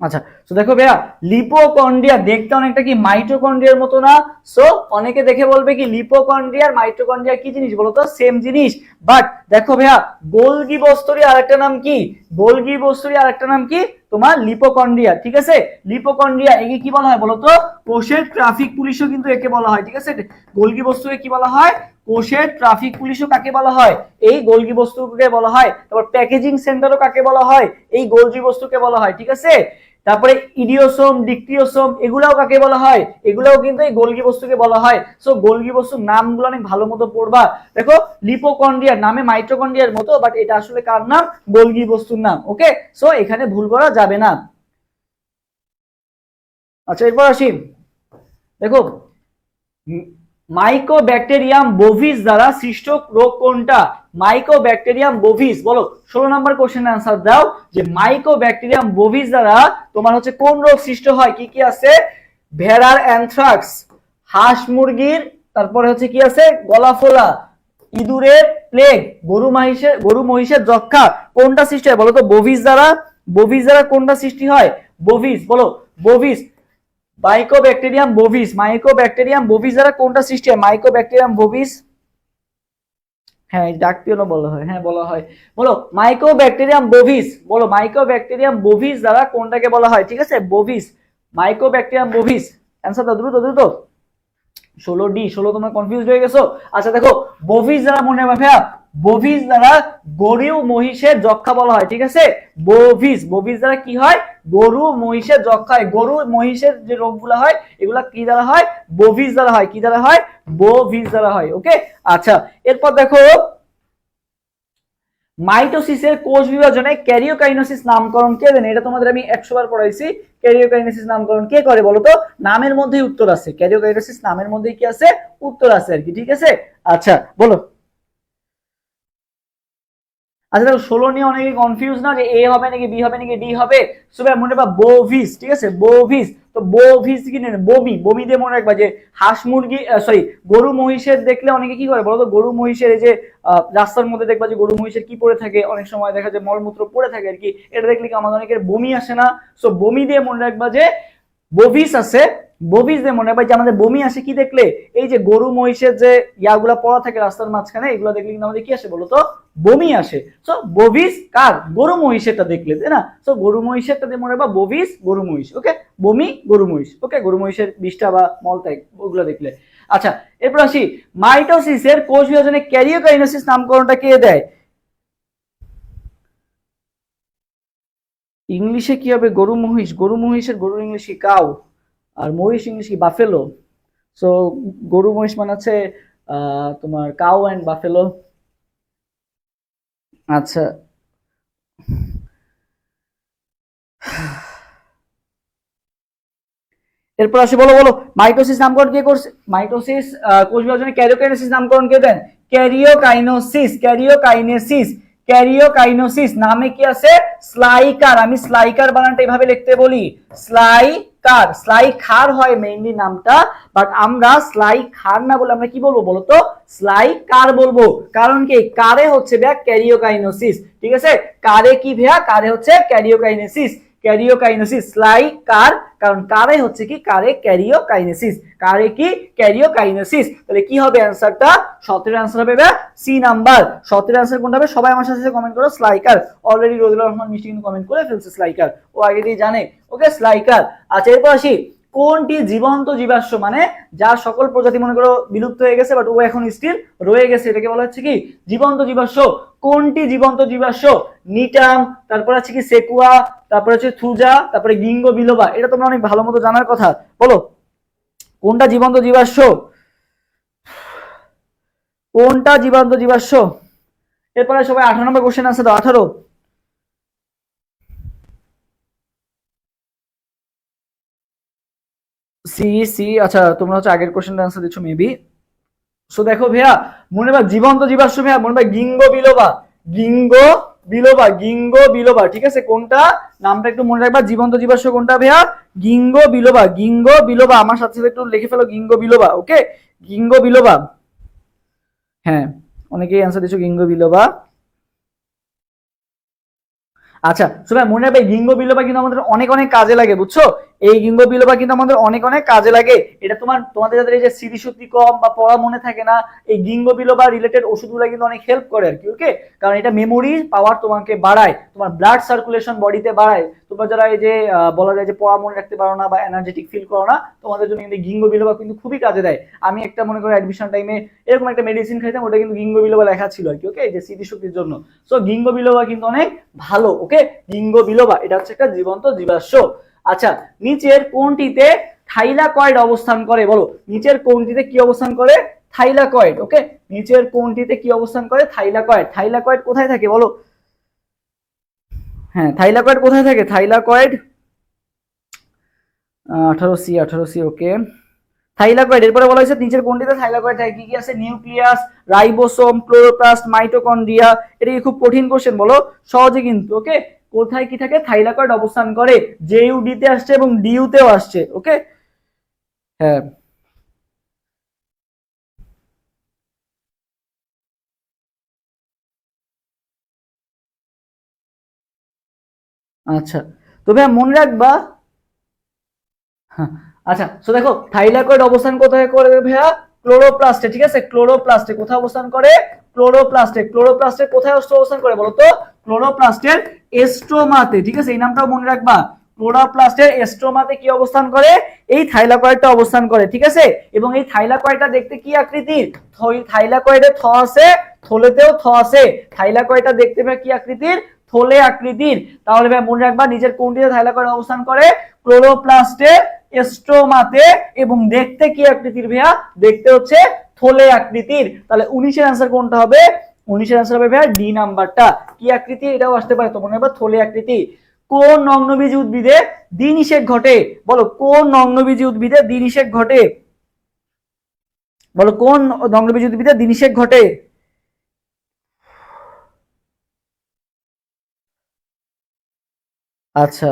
আচ্ছা। তো দেখো ভাইয়া লিপোকন্ড্রিয়া দেখতে অনেকটা কি মাইটোকন্ড্রিয়ার মতো না? সো অনেকে দেখে বলবে কি লিপোকন্ড্রিয়া আর মাইটোকন্ড্রিয়া কি জিনিস বলতো? সেম জিনিস। বাট দেখো ভাইয়া গোলগি বস্তুরই আরেকটা নাম কি? গোলগি বস্তুরই আরেকটা নাম কি? তোমার লিপোকন্ড্রিয়া, ঠিক আছে? লিপোকন্ড্রিয়া একে কি বলা হয় বলতো? কোষের ট্রাফিক পুলিশও কিন্তু একে বলা হয়, ঠিক আছে? গোলগি বস্তুকে কি বলা হয়? কোষের ট্রাফিক পুলিশও কাকে বলা হয়? এই গোলজি বস্তুকে বলা হয়। তারপর প্যাকেজিং সেন্টারও কাকে বলা হয়? এই গোলজি বস্তুকে বলা হয়, ঠিক আছে। তারপরে ইডিওসোম, ডিক্টিওসোম এগুলাও কাকে বলা হয়? এগুলাও কিন্তু এই গোলজি বস্তুকে বলা হয়। সো গোলজি বস্তুর নামগুলো অনেক ভালো মতো পড়বা। দেখো লিপোকন্ড্রিয়া নামে মাইটোকন্ড্রিয়ার মতো, বাট এটা আসলে কার নাম? গোলজি বস্তুর নাম। ওকে, সো এখানে ভুল করা যাবে না। আচ্ছা, এরপর আসি। দেখো মাইকোব্যাকটেরিয়াম বোভিস দ্বারা সৃষ্ট রোগ কোনটা? মাইকোব্যাকটেরিয়াম বোভিস, বলো 16 নম্বর কোশ্চেন আনসার দাও যে মাইকোব্যাকটেরিয়াম বোভিস দ্বারা তোমার হচ্ছে কোন রোগ সৃষ্ট হয়? কি কি আছে? ভেড়ার অ্যানথ্রাক্স, হাঁস মুরগির, তারপরে হচ্ছে কি আছে গলা ফোলা, ইঁদুরের প্লেগ, গরু মহিষের যক্ষা। কোনটা সৃষ্টি হয় বলো তো বোভিস দ্বারা? বোভিস দ্বারা কোনটা সৃষ্টি হয়? বোভিস, বলো বোভিস। মাইকোব্যাকটেরিয়াম বোভিস দ্বারা কোনটা সৃষ্টি হয়? মাইকোব্যাকটেরিয়াম বোভিস, হ্যাঁ ডাকপিওনো বলা হয়, হ্যাঁ বলা হয়। বলো মাইকোব্যাকটেরিয়াম বোভিস, বলো মাইকোব্যাকটেরিয়াম বোভিস দ্বারা কোনটাকে বলা হয়? ঠিক আছে, বোভিস, মাইকোব্যাকটেরিয়াম বোভিস। অ্যান্সার দাও দ্রুত দ্রুত। 16D, 16 তোমরা কনফিউজ হয়ে গেছো। আচ্ছা দেখো বোভিস দ্বারা মনে রাখবে ভাইয়া, বোভিস দ্বারা গরু মহিষের যক্ষা বলা হয়, ঠিক আছে। বোভিস দ্বারা কি হয়? গরু মহিষের যক্ষা হয়। গরু মহিষের যে রোগগুলো হয় এগুলা কি দ্বারা হয়? বোভিস দ্বারা হয়। কি দ্বারা হয়? বোভিস দ্বারা হয়। ওকে, আচ্ছা এরপর দেখো মাইটোসিসের কোষ বিভাজনে ক্যারিওকাইনেসিস নামকরণ কে দেন? এটা তোমাদের আমি 100 বার পড়াইছি। ক্যারিওকাইনেসিস নামকরণ কে করে বলো তো? নামের মধ্যেই উত্তর আছে। ক্যারিওকাইনেসিস নামের মধ্যেই কি আছে? উত্তর আছে আর কি, ঠিক আছে। আচ্ছা বলো। আচ্ছা দেখো 16 নিয়ে অনেকে কনফিউজ না যে এ হবে নাকি বি হবে নাকি ডি হবে। সো ভাই মনে রাখবা বোভিস, ঠিক আছে বোভিস। তো বোভিস কি নেন? বমি দিয়ে মনে রাখবা যে হাঁস মুরগি সরি গরু মহিষের দেখলে অনেকে কি করে বলতো? গরু মহিষের এই যে রাস্তার মধ্যে দেখবা যে গরু মহিষের কি পড়ে থাকে, অনেক সময় দেখা যায় মলমূত্র পড়ে থাকে আর কি। এটা দেখলে কি আমাদের অনেকের বমি আসে না? সো বমি দিয়ে মনে রাখবা যে বোভিস আছে। বোভিস দিয়ে মনে রাখবা যে আমাদের বমি আসে কি দেখলে? এই যে গরু মহিষের যে ইয়াগুলা পড়া থাকে রাস্তার মাঝখানে, এগুলো দেখলে কিন্তু আমাদের কি আসে বলতো? বমি আসে। সো বোভিস কার? গরু মহিষেরটা দেখলে, তাই না? সো গরু মহিষেরটা দিয়ে মনে রাখবা বোভিস, গরু মহিষ। ওকে, বমি গরু মহিষ। ওকে, গরু মহিষের বিষ্ঠা বা মলত্যাগ ওগুলো দেখলে। আচ্ছা এরপর আসি মাইটোসিসের কোষ বিভাজনে ক্যারিওকাইনেসিস নামকরণটা কে দেয়? ইংলিশে কি হবে? গরু মহিষ। গরু মহিষের গরুর ইংলিশ কি? কাউ। আর মহিষ ইংলিশ কি? বাফেলো। সো গরু মহিষ মানে হচ্ছে তোমার কাউ অ্যান্ড বাফেলো। আচ্ছা এরপর আসি, বলো বলো মাইটোসিস নামকরণ কে করছে? মাইটোসিস কোষ বিভাজনে ক্যারিওকাইনেসিস নামকরণ কে দেন? ক্যারিওকাইনোসিস নামে কি আছে? স্লাইকার। আমি স্লাইকার বানানটা এইভাবে লিখতে বলি, স্লাইকার। স্লাইখার হয় মেইনলি নামটা, বাট আমরা স্লাইখার না বলে আমরা কি বলবো বলতো? স্লাইকার বলবো। কারণ কি? কারে হচ্ছে ভাইয়া ক্যারিওকাইনোসিস, ঠিক আছে। কারে কি ভাইয়া? কারে হচ্ছে ক্যারিওকাইনেসিস। স্লাইকার, কারণ কারে হচ্ছে কি? কারে ক্যারিওকাইনেসিস। কারে কি? ক্যারিওকাইনেসিস। তাহলে কি হবে অ্যানসারটা? 17 অ্যানসার হবে সি নাম্বার। 17 অ্যানসার কোনটা হবে? সবাই আমার সাথে কমেন্ট করো স্লাইকার। অলরেডি রোজুল্লাহ রহমান মিষ্টি কিন্তু কমেন্ট করে ফেলছে স্লাইকার, ও আগে দিয়ে জানে। ওকে, স্লাইকার। আচ্ছা এরপর আসি কোনটি জীবন্ত জীবাশ্ম, মানে যার সকল প্রজাতি মনে করো বিলুপ্ত হয়ে গেছে বাট ও এখন স্টিল রয়ে গেছে, এটাকে বলা হচ্ছে কি? জীবন্ত জীবাশ্ম। কোনটি জীবন্ত জীবাশ্ম? নিটাম, তারপর আছে কি সেকুয়া, তারপর হচ্ছে থুজা, তারপরে গিঙ্গো বিলোবা। এটা তোমরা অনেক ভালো মতো জানার কথা। বলো কোনটা জীবন্ত জীবাশ্ম? কোনটা জীবন্ত জীবাশ্ম? এরপরে সবাই 18 নম্বর কোশ্চেন আছে, দাও 18। সি সি, আচ্ছা তোমরা হচ্ছে আগের কোশ্চেনটা আনসার দিচ্ছ মেবি। সো দেখো ভাইয়া মনে রাখবা জীবন্ত জীবাশ্ম ভাইয়া মনে রাখবা গিঙ্গো বিলোবা। গিঙ্গো বিলোবা, ঠিক আছে। কোনটা? নামটা একটু মনে রাখবা। জীবন্ত জীবাশ্ম কোনটা ভাইয়া? গিঙ্গো বিলোবা। আমার সাথে সাথে একটু লিখে ফেলো গিঙ্গো বিলোবা। ওকে, গিঙ্গো বিলোবা। হ্যাঁ, অনেকেই অ্যান্সার দিচ্ছ গিঙ্গো বিলোবা। আচ্ছা সবাই মনে রাখবে গিঙ্গো বিলোবা কিন্তু আমাদের অনেক অনেক কাজে লাগে, বুঝছো। এই গিঙ্গো বিলোবা কিন্তু আমাদের অনেক অনেক কাজে লাগে। এটা তোমাদের যাদের এই যে স্মৃতিশক্তি কম বা পড়া মনে থাকে না, এই গিঙ্গো বিলোবা রিলেটেড ওষুধগুলো কিন্তু অনেক হেল্প করে আর কি। ওকে, কারণ এটা মেমোরি পাওয়ার তোমাকে বাড়ায়, তোমার ব্লাড সার্কুলেশন বডিতে বাড়ায়। তোমরা যারা এই যে বলা যায় যে পড়া মনে রাখতে পারো না বা এনার্জেটিক ফিল করো না, তোমাদের জন্য কিন্তু গিঙ্গো বিলোবা কিন্তু খুবই কাজে দেয়। আমি একটা মনে করো অ্যাডমিশন টাইমে এরকম একটা মেডিসিন খাইতাম, ওটা কিন্তু গিঙ্গো বিলোবা লেখা ছিল আর কি। ওকে, যে স্মৃতিশক্তির জন্য। সো গিঙ্গো বিলোবা কিন্তু অনেক ভালো। ওকে, গিঙ্গো বিলোবা এটা হচ্ছে একটা জীবন্ত জীবাশ্ম। আচ্ছা, নিচের কোনটিতে থাইলাকয়েড অবস্থান করে বলো? নিচের কোনটিতে কি অবস্থান করে? থাইলাকয়েড। ওকে, নিচের কোনটিতে কি অবস্থান করে? থাইলাকয়েড। থাইলাকয়েড কোথায় থাকে বলো? হ্যাঁ, থাইলাকয়েড কোথায় থাকে? Thylakoid 18C 18C। ওকে, থাইলাকয়েড এরপরে বলা হয়েছে নিচের কোনটিতে থাইলাকয়েড থাকে? কি কি আছে? Nucleus, ribosome, chloroplast, mitochondria. এটা কি খুব কঠিন কোশ্চেন বলো? সহজে কিন্তু। ওকে, কোথায় কি থাকে? থাইলাকয়েড অবস্থান করে। জেইউডি তে আসছে এবং ডিইউ তেও আসছে। ওকে, হ্যাঁ। আচ্ছা, তবে মনে রাখবা। হ্যাঁ, আচ্ছা, তো দেখো থাইলাকয়েড অবস্থান কোথায় করে ভাইয়া? ক্লোরোপ্লাস্টে। ঠিক আছে, ক্লোরোপ্লাস্টে কোথায় অবস্থান করে? ক্লোরোপ্লাস্টে। ক্লোরোপ্লাস্টে কোথায় অবস্থান করে বলো তো? ক্লোরোপ্লাস্টের এস্ট্রোমাতে। ঠিক আছে, এই নামটাও মনে রাখবা। ক্লোরোপ্লাস্টের এস্ট্রোমাতে কি অবস্থান করে? এই থাইলাকয়েডটা অবস্থান করে। ঠিক আছে, এবং এই থাইলাকয়েডটা দেখতে কি আকৃতির? থাইলাকয়েডে থ আছে, থলেতেও থ আছে। থাইলাকয়েডটা দেখতে ভাই কি আকৃতির? থলে আকৃতির। তাহলে ভাই মনে রাখবা নিচের কোনটিতে থাইলাকয়েড অবস্থান করে? ক্লোরোপ্লাস্টে এস্ট্রোমাতে, এবং দেখতে কি আকৃতির ভাইয়া? দেখতে হচ্ছে থলে আকৃতির। তাহলে 19 এর आंसर কোনটা হবে? 19 এর आंसर হবে ভাইয়া ডি নাম্বারটা। কি আকৃতি? এটাও আসতে পারে, তো মনে রাখবা থলে আকৃতি। কোন নগ্নবীজী উদ্ভিদে দ্বিনিষেক ঘটে বলো? কোন নগ্নবীজী উদ্ভিদে দ্বিনিষেক ঘটে বলো? কোন নগ্নবীজী উদ্ভিদে দ্বিনিষেক ঘটে? আচ্ছা,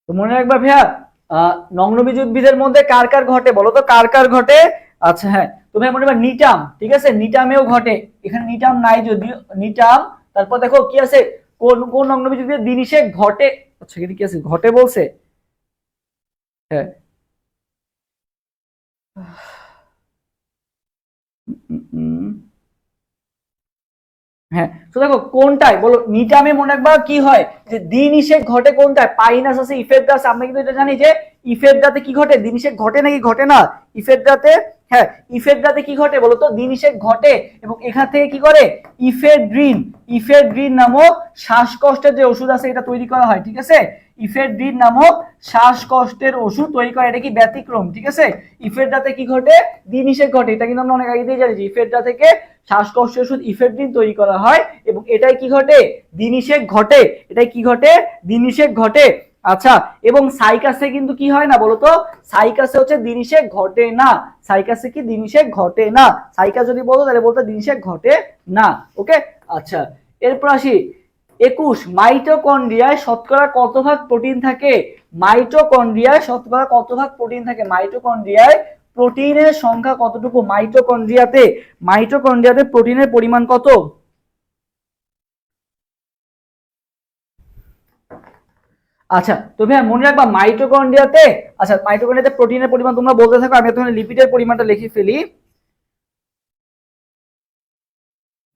তো মনে রাখবা ভাইয়া নগ্নবীজ উদ্ভিদের মধ্যে কার কার ঘটে বলো তো? কার কার ঘটে? আচ্ছা, হ্যাঁ, তুমি মনে রাখবা নিটাম। ঠিক আছে, নিটামেও ঘটে। এখানে নিটাম নাই যদিও, নিটাম। তারপর দেখো কি আছে? কোন কোন নগ্নবীজ উদ্ভিদের দ্বিনিষেক ঘটে? আচ্ছা, এখানে কি আছে? ঘটে বলছে। হ্যাঁ, উম, হ্যাঁ, তো দেখো কোনটায় বলো? নিটামে মনে রাখবা কি হয়? যে দ্বিনিষেক ঘটে কোনটায়? পাইনাস আছে, ইফেদ্রাস। আমরা কিন্তু এটা জানি যে ইফেদ্রাতে কি ঘটে? দ্বিনিষেক ঘটে নাকি ঘটে না? ইফেদ্রাতে, হ্যাঁ, ইফেদ্রাতে কি ঘটে বলতো? দ্বিনিষেক ঘটে। এবং এখান থেকে কি করে? ইফেড্রিন, ইফেড্রিন নামক শ্বাসকষ্টের যে ওষুধ আছে এটা তৈরি করা হয়। ঠিক আছে, ইফেড্রিন নামক শ্বাসকষ্টের ওষুধ তৈরি করা। এটা কি ব্যতিক্রম? ঠিক আছে, ইফেড্রাতে কি ঘটে? দ্বিনিষেক ঘটে। এটা কিন্তু আমরা অনেক আগে দিয়ে জানি যে ইফেড্রা থেকে শ্বাসকষ্টের ওষুধ ইফেড্রিন তৈরি করা হয়, এবং এটাই কি ঘটে? দ্বিনিষেক ঘটে। এটাই কি ঘটে? দ্বিনিষেক ঘটে। আচ্ছা, এবং সাইকাসে কিন্তু কি হয় না বলতো? সাইকাসে হচ্ছে দ্বিনিষেক ঘটে না। সাইকাসে কি দ্বিনিষেক ঘটে না? সাইকাস যদি বলতো তাহলে বলতো দ্বিনিষেক ঘটে না। ওকে, আচ্ছা, এরপর আসি 21, মাইটোকন্ড্রিয়ায় শতকরা কত ভাগ প্রোটিন থাকে? মাইটোকন্ড্রিয়ায় শতকরা কত ভাগ প্রোটিন থাকে? মাইটোকন্ড্রিয়ায় প্রোটিনের সংখ্যা কতটুকু? মাইটোকন্ড্রিয়াতে, মাইটোকন্ড্রিয়াতে প্রোটিনের পরিমাণ কত? আচ্ছা, তো ভাইয়া মনে রাখবা মাইটোকন্ড্রিয়াতে, আচ্ছা মাইটোকন্ড্রিয়াতে প্রোটিনের পরিমাণ তোমরা বলতে থাকো, আমি এতক্ষণ লিপিডের পরিমাণটা লিখে ফেলি।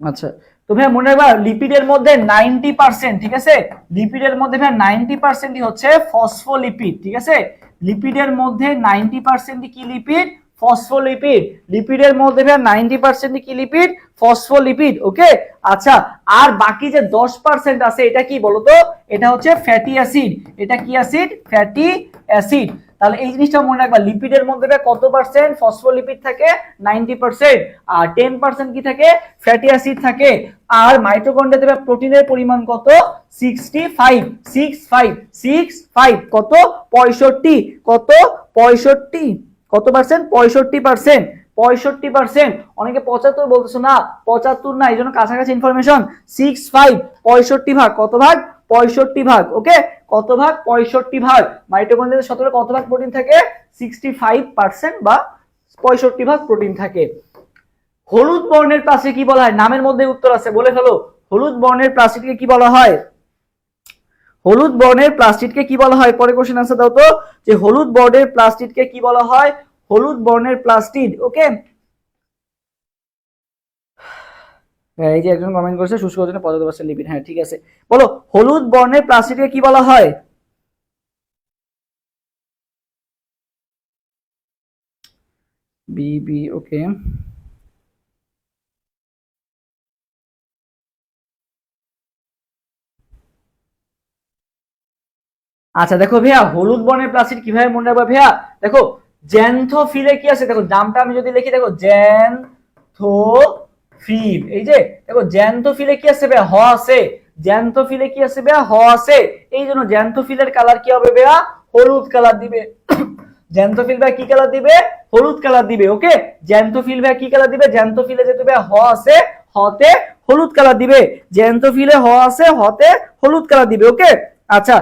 আচ্ছা, তো ভাইয়া মনে রাখবা লিপিডের মধ্যে 90%, ঠিক আছে, লিপিডের মধ্যে ভাইয়া 90%ই হচ্ছে ফসফোলিপিড। ঠিক আছে, লিপিডের মধ্যে 90%ই কি লিপিড? ফসফোলিপিড। লিপিডের মধ্যে ভাইয়া 90%ই কি লিপিড? ফসফোলিপিড। ওকে, আচ্ছা, আর বাকি যে 10% আছে এটা কি বলতো? এটা হচ্ছে ফ্যাটি অ্যাসিড। এটা কি অ্যাসিড? Fatty acid. তাহলে এই জিনিসটা মনে রাখবা, লিপিডের মধ্যে কত পার্সেন্ট ফসফোলিপিড থাকে? 90%। আর 10% কি থাকে? ফ্যাটি অ্যাসিড থাকে। আর মাইটোকন্ড্রিয়াতে প্রোটিনের পরিমাণ কত? 65, 65 কত? 65। কত? 65 কত পার্সেন্ট? 65%। 65%। অনেকে 75 বলতেছো না, 75 না, এই জন্য কাছাকাছি ইনফরমেশন। 65, 65 ভাগ। কত ভাগ? 65 ভাগ। ওকে, কত ভাগ? 65 ভাগ। মাইটোকন্ড্রিয়াতে শতকরা কত ভাগ প্রোটিন থাকে? 65% বা 65 ভাগ প্রোটিন থাকে। হলুদ বর্ণের পাশে কি বলা হয়? নামের মধ্যে উত্তর আছে, বলে ফেলো। হলুদ বর্ণের প্লাস্টিডকে কি বলা হয়? হলুদ বর্ণের প্লাস্টিডকে কি বলা হয়? পরে কোশ্চেন আনসার দাও তো, যে হলুদ বর্ণের প্লাস্টিডকে কি বলা হয়? হলুদ বর্ণের প্লাস্টিড। ওকে, হ্যাঁ এই যে একজন কমেন্ট করেছে শুষ্ক ওজনে পদার্থ বাষ্পের লিপিড। হ্যাঁ ঠিক আছে, বলো হলুদ বর্ণের প্লাস্টিডকে কি বলা হয়? বিবি। ওকে, আচ্ছা দেখো ভাইয়া, হলুদ বর্ণের প্লাস্টিড কিভাবে মনে রাখবা ভাইয়া? দেখো জ্যান্থোফিলে কি আছে, দেখো নামটা আমি যদি লিখি, দেখো জ্যান্থোফিল, এই যে দেখো জ্যান্থোফিলে কি আছে ভাইয়া? হ আছে। জ্যান্থোফিলে কি আছে ভাইয়া? হ আছে। এই জন্য জ্যান্থোফিলের কালার কি হবে ভাইয়া? হলুদ কালার দিবে। জ্যান্থোফিল ভাইয়া কি কালার দিবে? হলুদ কালার দিবে। ওকে, জ্যান্থোফিল ভাইয়া কি কালার দিবে? জ্যান্থোফিলে যেহেতু ভাইয়া হ আছে, হতে হলুদ কালার দিবে। জ্যান্থোফিলে হ আছে, হতে হলুদ কালার দিবে। ওকে, আচ্ছা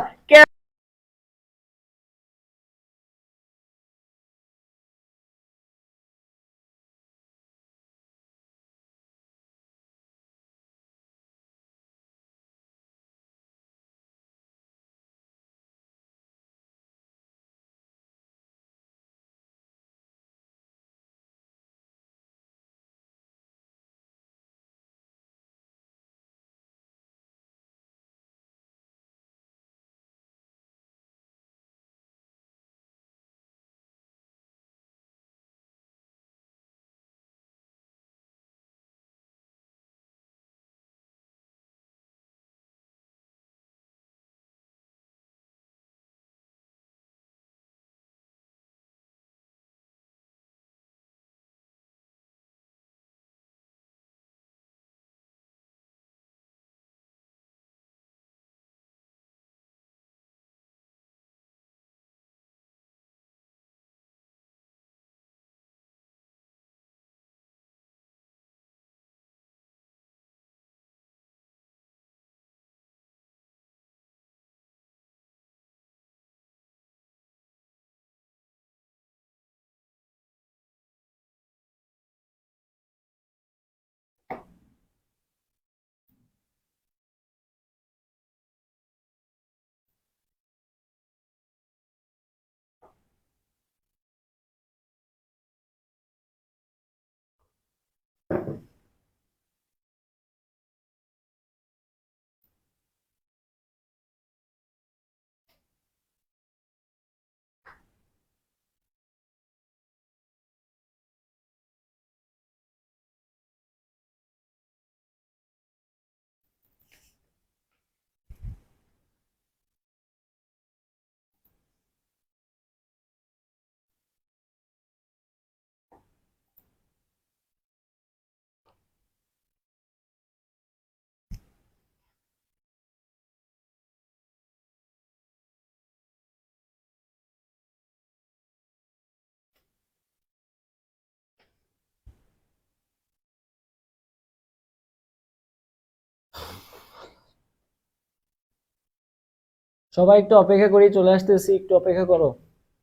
সবাই একটু অপেক্ষা করি, চলে আসতেছি, একটু অপেক্ষা করো,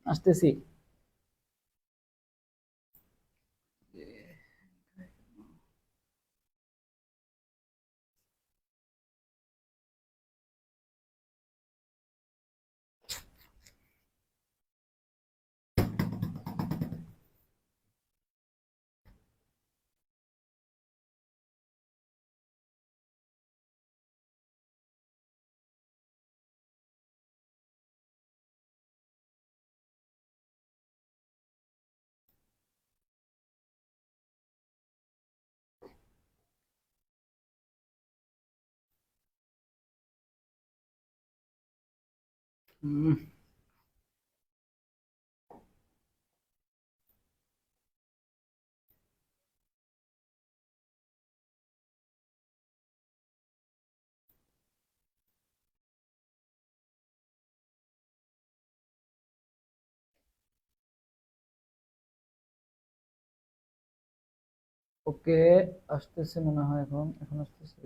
আসতেছি। হুম, ওকে, আসতেছে মনে হয়, এখন এখন আসতেছে।